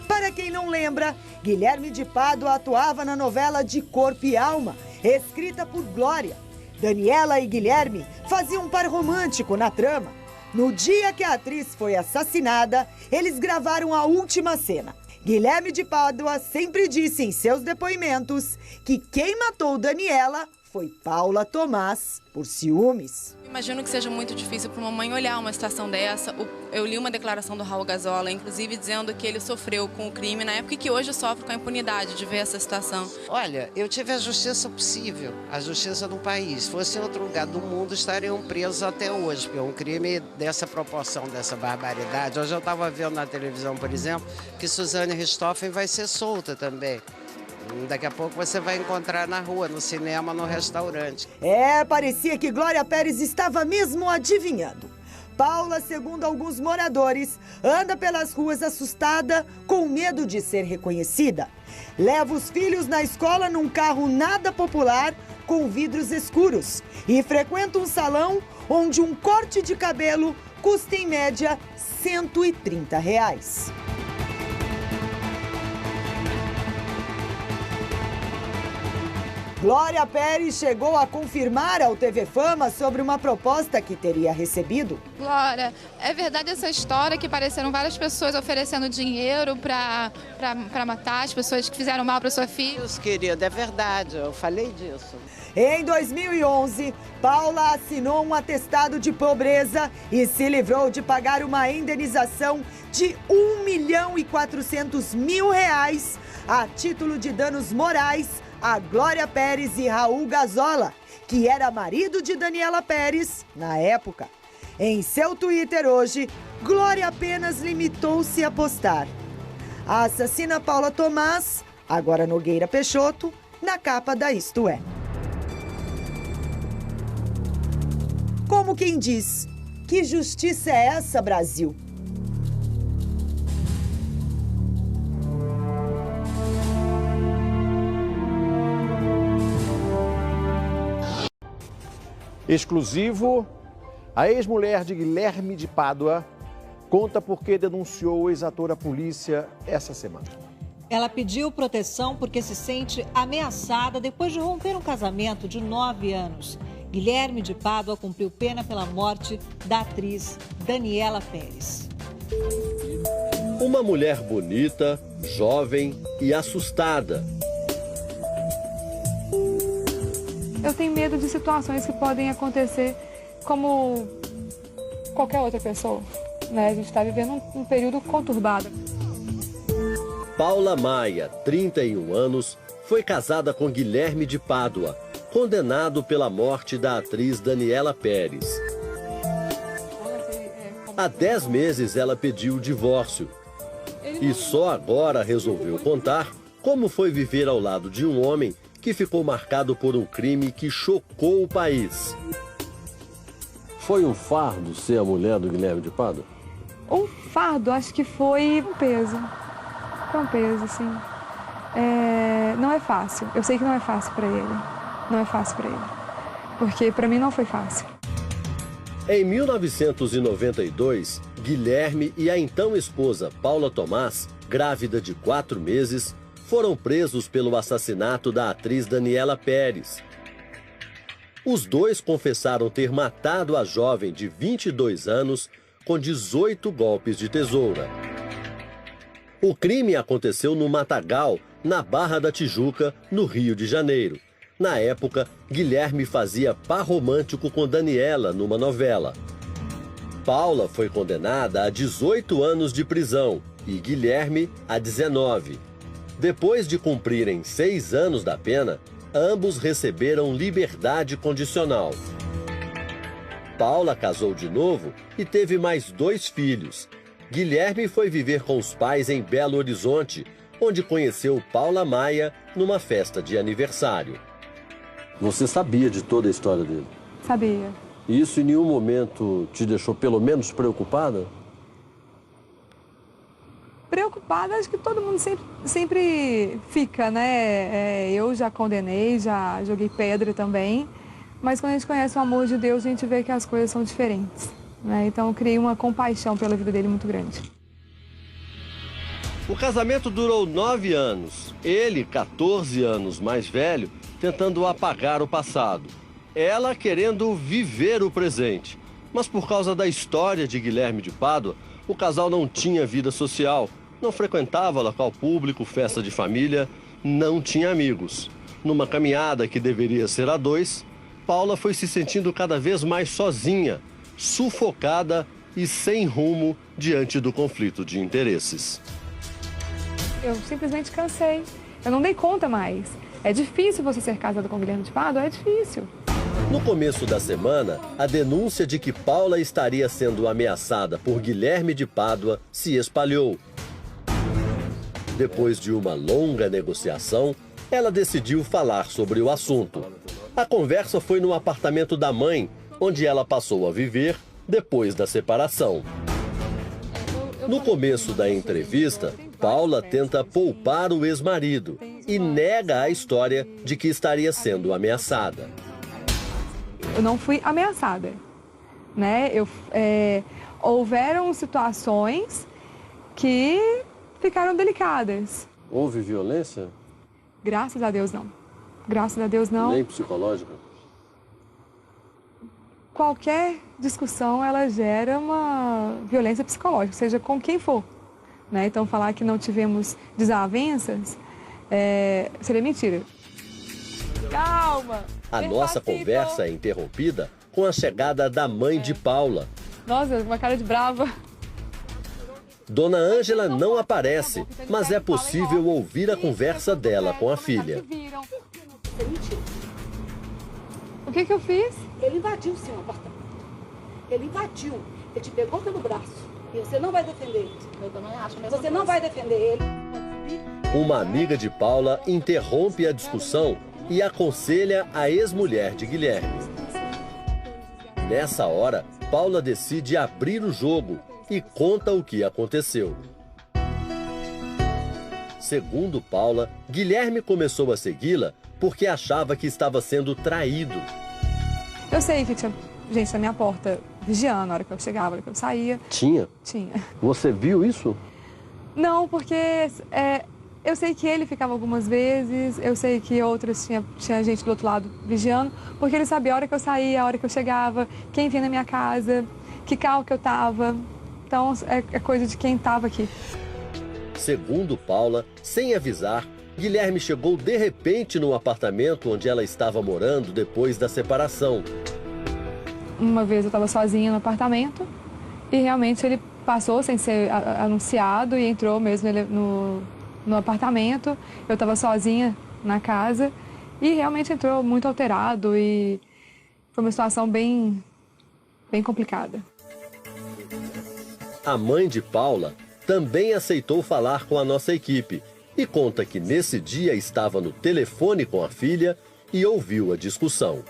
Para quem não lembra, Guilherme de Pádua atuava na novela De Corpo e Alma, escrita por Glória. Daniela e Guilherme faziam um par romântico na trama. No dia que a atriz foi assassinada, eles gravaram a última cena. Guilherme de Pádua sempre disse em seus depoimentos que quem matou Daniela foi Paula Tomás por ciúmes. Imagino que seja muito difícil para uma mãe olhar uma situação dessa. Eu li uma declaração do Raul Gazola, inclusive dizendo que ele sofreu com o crime na época e que hoje sofre com a impunidade de ver essa situação. Olha, eu tive a justiça possível, a justiça do país. Se fosse em outro lugar do mundo, estariam presos até hoje, porque um crime dessa proporção, dessa barbaridade. Hoje eu estava vendo na televisão, por exemplo, que Suzane Richthofen vai ser solta também. Daqui a pouco você vai encontrar na rua, no cinema, no restaurante. Parecia que Glória Pérez estava mesmo adivinhando. Paula, segundo alguns moradores, anda pelas ruas assustada, com medo de ser reconhecida. Leva os filhos na escola num carro nada popular, com vidros escuros. E frequenta um salão onde um corte de cabelo custa, em média, R$130. Glória Pérez chegou a confirmar ao TV Fama sobre uma proposta que teria recebido. Glória, é verdade essa história que apareceram várias pessoas oferecendo dinheiro para matar as pessoas que fizeram mal para sua filha? Deus querido, é verdade, eu falei disso. Em 2011, Paula assinou um atestado de pobreza e se livrou de pagar uma indenização de R$1.400.000 a título de danos morais a Glória Pérez e Raul Gazola, que era marido de Daniela Pérez na época. Em seu Twitter hoje, Glória apenas limitou-se a postar: a assassina Paula Tomás, agora Nogueira Peixoto, na capa da Isto É. Como quem diz, que justiça é essa, Brasil? Exclusivo, a ex-mulher de Guilherme de Pádua conta por que denunciou o ex-ator à polícia essa semana. Ela pediu proteção porque se sente ameaçada depois de romper um casamento de 9 anos. Guilherme de Pádua cumpriu pena pela morte da atriz Daniela Pérez. Uma mulher bonita, jovem e assustada. Eu tenho medo de situações que podem acontecer como qualquer outra pessoa, né? A gente está vivendo um período conturbado. Paula Maia, 31 anos, foi casada com Guilherme de Pádua, condenado pela morte da atriz Daniela Pérez. Há 10 meses ela pediu o divórcio e só agora resolveu contar como foi viver ao lado de um homem que ficou marcado por um crime que chocou o país. Foi um fardo ser a mulher do Guilherme de Pádua? Um fardo, acho que foi um peso. Foi um peso, assim. Não é fácil. Eu sei que não é fácil para ele. Não é fácil para ele. Porque para mim não foi fácil. Em 1992, Guilherme e a então esposa Paula Tomás, grávida de 4 meses, foram presos pelo assassinato da atriz Daniela Pérez. Os dois confessaram ter matado a jovem de 22 anos com 18 golpes de tesoura. O crime aconteceu no Matagal, na Barra da Tijuca, no Rio de Janeiro. Na época, Guilherme fazia par romântico com Daniela numa novela. Paula foi condenada a 18 anos de prisão e Guilherme a 19. Depois de cumprirem 6 anos da pena, ambos receberam liberdade condicional. Paula casou de novo e teve mais 2 filhos. Guilherme foi viver com os pais em Belo Horizonte, onde conheceu Paula Maia numa festa de aniversário. Você sabia de toda a história dele? Sabia. E isso em nenhum momento te deixou pelo menos preocupada? Preocupada, acho que todo mundo sempre fica, né? Eu já condenei, já joguei pedra também, mas quando a gente conhece o amor de Deus, a gente vê que as coisas são diferentes, né? Então eu criei uma compaixão pela vida dele muito grande. O casamento durou 9 anos. Ele, 14 anos mais velho, tentando apagar o passado. Ela querendo viver o presente. Mas por causa da história de Guilherme de Pádua, o casal não tinha vida social, não frequentava local público, festa de família, não tinha amigos. Numa caminhada que deveria ser a 2, Paula foi se sentindo cada vez mais sozinha, sufocada e sem rumo diante do conflito de interesses. Eu simplesmente cansei. Eu não dei conta mais. É difícil você ser casada com Guilherme de Pádua, é difícil. No começo da semana, a denúncia de que Paula estaria sendo ameaçada por Guilherme de Pádua se espalhou. Depois de uma longa negociação, ela decidiu falar sobre o assunto. A conversa foi no apartamento da mãe, onde ela passou a viver depois da separação. No começo da entrevista, Paula tenta poupar o ex-marido e nega a história de que estaria sendo ameaçada. Eu não fui ameaçada, né? Houveram situações que ficaram delicadas. Houve violência? Graças a Deus, não. Graças a Deus, não. Nem psicológica? Qualquer discussão, ela gera uma violência psicológica, seja com quem for. Né? Então, falar que não tivemos desavenças seria mentira. Calma! A nossa conversa é interrompida com a chegada da mãe de Paula. Nossa, uma cara de brava. Dona Ângela não aparece, mas é possível ouvir a conversa dela com a filha. O que eu fiz? Ele invadiu o seu apartamento. Ele invadiu. Ele te pegou pelo braço. E você não vai defender ele. Eu também acho. Você não vai defender ele. Uma amiga de Paula interrompe a discussão e aconselha a ex-mulher de Guilherme. Nessa hora, Paula decide abrir o jogo e conta o que aconteceu. Segundo Paula, Guilherme começou a segui-la porque achava que estava sendo traído. Eu sei que tinha gente na minha porta vigiando na hora que eu chegava, na hora que eu saía. Tinha? Tinha. Você viu isso? Não, porque eu sei que ele ficava algumas vezes, eu sei que outras tinha gente do outro lado vigiando, porque ele sabia a hora que eu saía, a hora que eu chegava, quem vinha na minha casa, que carro que eu tava. Então é coisa de quem estava aqui. Segundo Paula, sem avisar, Guilherme chegou de repente no apartamento onde ela estava morando depois da separação. Uma vez eu estava sozinha no apartamento e realmente ele passou sem ser anunciado e entrou mesmo no apartamento. Eu estava sozinha na casa e realmente entrou muito alterado e foi uma situação bem complicada. A mãe de Paula também aceitou falar com a nossa equipe e conta que nesse dia estava no telefone com a filha e ouviu a discussão.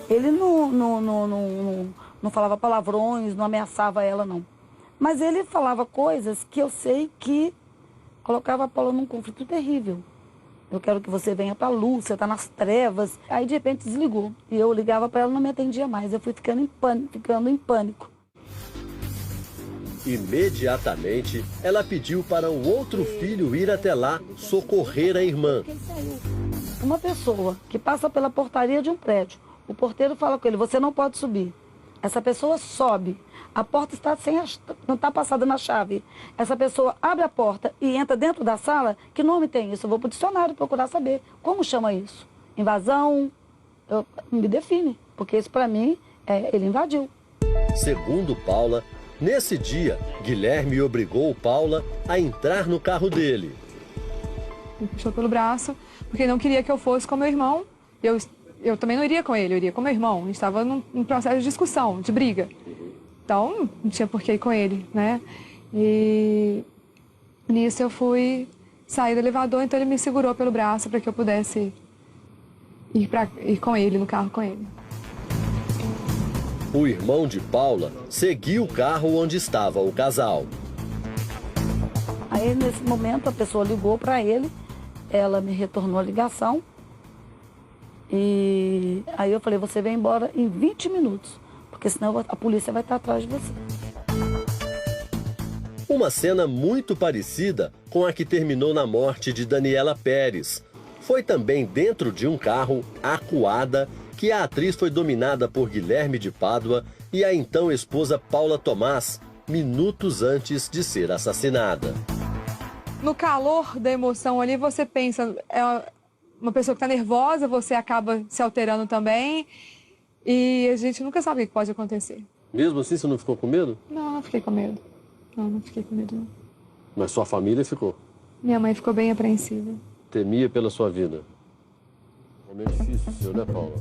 Ele não falava palavrões, não ameaçava ela, não. Mas ele falava coisas que eu sei que colocava a Paula num conflito terrível. Eu quero que você venha para a luz, você está nas trevas. Aí, de repente, desligou. E eu ligava para ela, não me atendia mais. Eu fui ficando em pânico. Imediatamente, ela pediu para um outro filho ir até lá socorrer a irmã. Uma pessoa que passa pela portaria de um prédio, o porteiro fala com ele, você não pode subir. Essa pessoa sobe, a porta está não está passada na chave. Essa pessoa abre a porta e entra dentro da sala, que nome tem isso? Eu vou para o dicionário procurar saber. Como chama isso? Invasão? Me define, porque isso para mim, ele invadiu. Segundo Paula, nesse dia, Guilherme obrigou Paula a entrar no carro dele. Me puxou pelo braço, porque não queria que eu fosse com meu irmão. Eu também não iria com ele, eu iria com meu irmão. A gente estava num processo de discussão, de briga. Então, não tinha por que ir com ele, né? E nisso eu fui sair do elevador, então ele me segurou pelo braço para que eu pudesse ir com ele, no carro com ele. O irmão de Paula seguiu o carro onde estava o casal. Aí, nesse momento, a pessoa ligou para ele, ela me retornou a ligação. E aí eu falei, você vem embora em 20 minutos, porque senão a polícia vai estar atrás de você. Uma cena muito parecida com a que terminou na morte de Daniela Pérez. Foi também dentro de um carro, acuada, que a atriz foi dominada por Guilherme de Pádua e a então esposa Paula Tomás, minutos antes de ser assassinada. No calor da emoção ali, você pensa, uma pessoa que está nervosa, você acaba se alterando também. E a gente nunca sabe o que pode acontecer. Mesmo assim, você não ficou com medo? Não, não fiquei com medo. Não fiquei com medo, não. Mas sua família ficou? Minha mãe ficou bem apreensiva. Temia pela sua vida. Momento difícil, seu, né, Paula?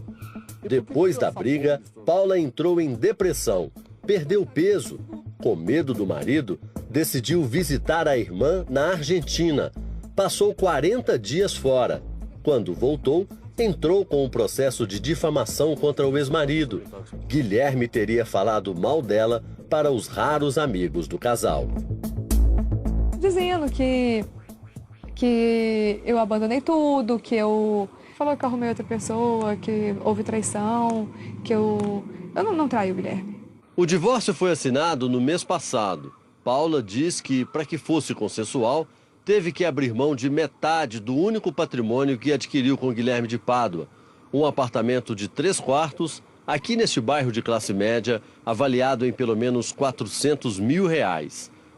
Depois da briga, Paula entrou em depressão, perdeu peso. Com medo do marido, decidiu visitar a irmã na Argentina. Passou 40 dias fora. Quando voltou, entrou com um processo de difamação contra o ex-marido. Guilherme teria falado mal dela para os raros amigos do casal. Dizendo que eu abandonei tudo, que eu... Falou que eu arrumei outra pessoa, que houve traição, que eu não traí o Guilherme. O divórcio foi assinado no mês passado. Paula diz que, para que fosse consensual, teve que abrir mão de metade do único patrimônio que adquiriu com Guilherme de Pádua. Um apartamento de 3 quartos, aqui neste bairro de classe média, avaliado em pelo menos R$400 mil.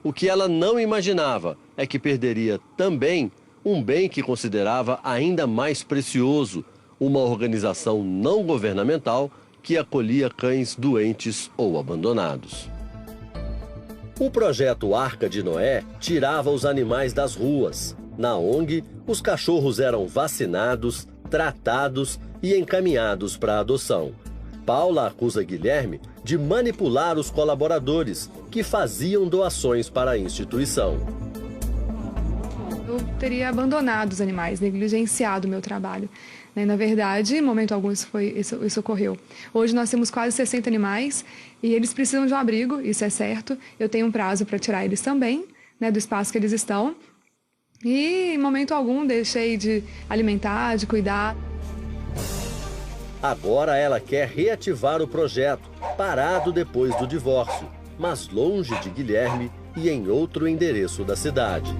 O que ela não imaginava é que perderia também um bem que considerava ainda mais precioso, uma organização não governamental que acolhia cães doentes ou abandonados. O projeto Arca de Noé tirava os animais das ruas. Na ONG, os cachorros eram vacinados, tratados e encaminhados para adoção. Paula acusa Guilherme de manipular os colaboradores, que faziam doações para a instituição. Eu teria abandonado os animais, negligenciado o meu trabalho. Na verdade, em momento algum isso ocorreu. Hoje nós temos quase 60 animais e eles precisam de um abrigo, isso é certo. Eu tenho um prazo para tirar eles também, do espaço que eles estão. E em momento algum deixei de alimentar, de cuidar. Agora ela quer reativar o projeto, parado depois do divórcio, mas longe de Guilherme e em outro endereço da cidade.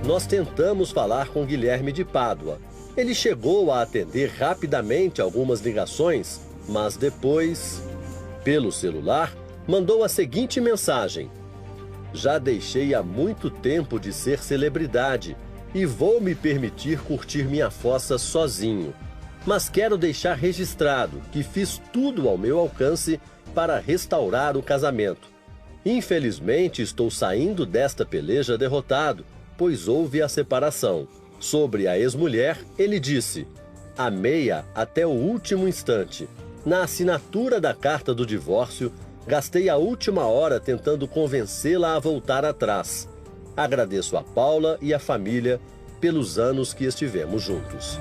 Nós tentamos falar com Guilherme de Pádua. Ele chegou a atender rapidamente algumas ligações, mas depois, pelo celular, mandou a seguinte mensagem: já deixei há muito tempo de ser celebridade e vou me permitir curtir minha fossa sozinho. Mas quero deixar registrado que fiz tudo ao meu alcance para restaurar o casamento. Infelizmente, estou saindo desta peleja derrotado, pois houve a separação. Sobre a ex-mulher, ele disse: amei-a até o último instante. Na assinatura da carta do divórcio, gastei a última hora tentando convencê-la a voltar atrás. Agradeço a Paula e a família pelos anos que estivemos juntos.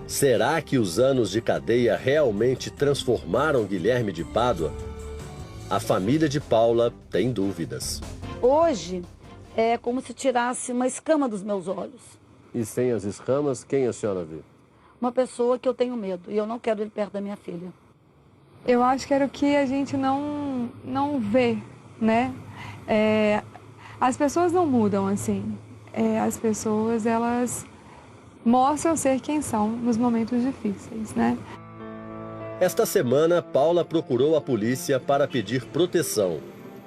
Será que os anos de cadeia realmente transformaram Guilherme de Pádua? A família de Paula tem dúvidas. Hoje, É como se tirasse uma escama dos meus olhos. E sem as escamas, quem a senhora vê? Uma pessoa que eu tenho medo e eu não quero ele perto da minha filha. Eu acho que era o que a gente não vê, né? As pessoas não mudam assim. As pessoas, elas mostram ser quem são nos momentos difíceis, né? Esta semana, Paula procurou a polícia para pedir proteção.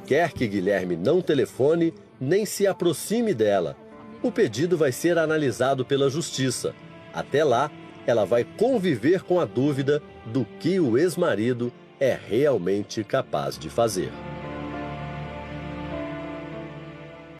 Quer que Guilherme não telefone nem se aproxime dela. O pedido vai ser analisado pela justiça. Até lá, ela vai conviver com a dúvida do que o ex-marido é realmente capaz de fazer.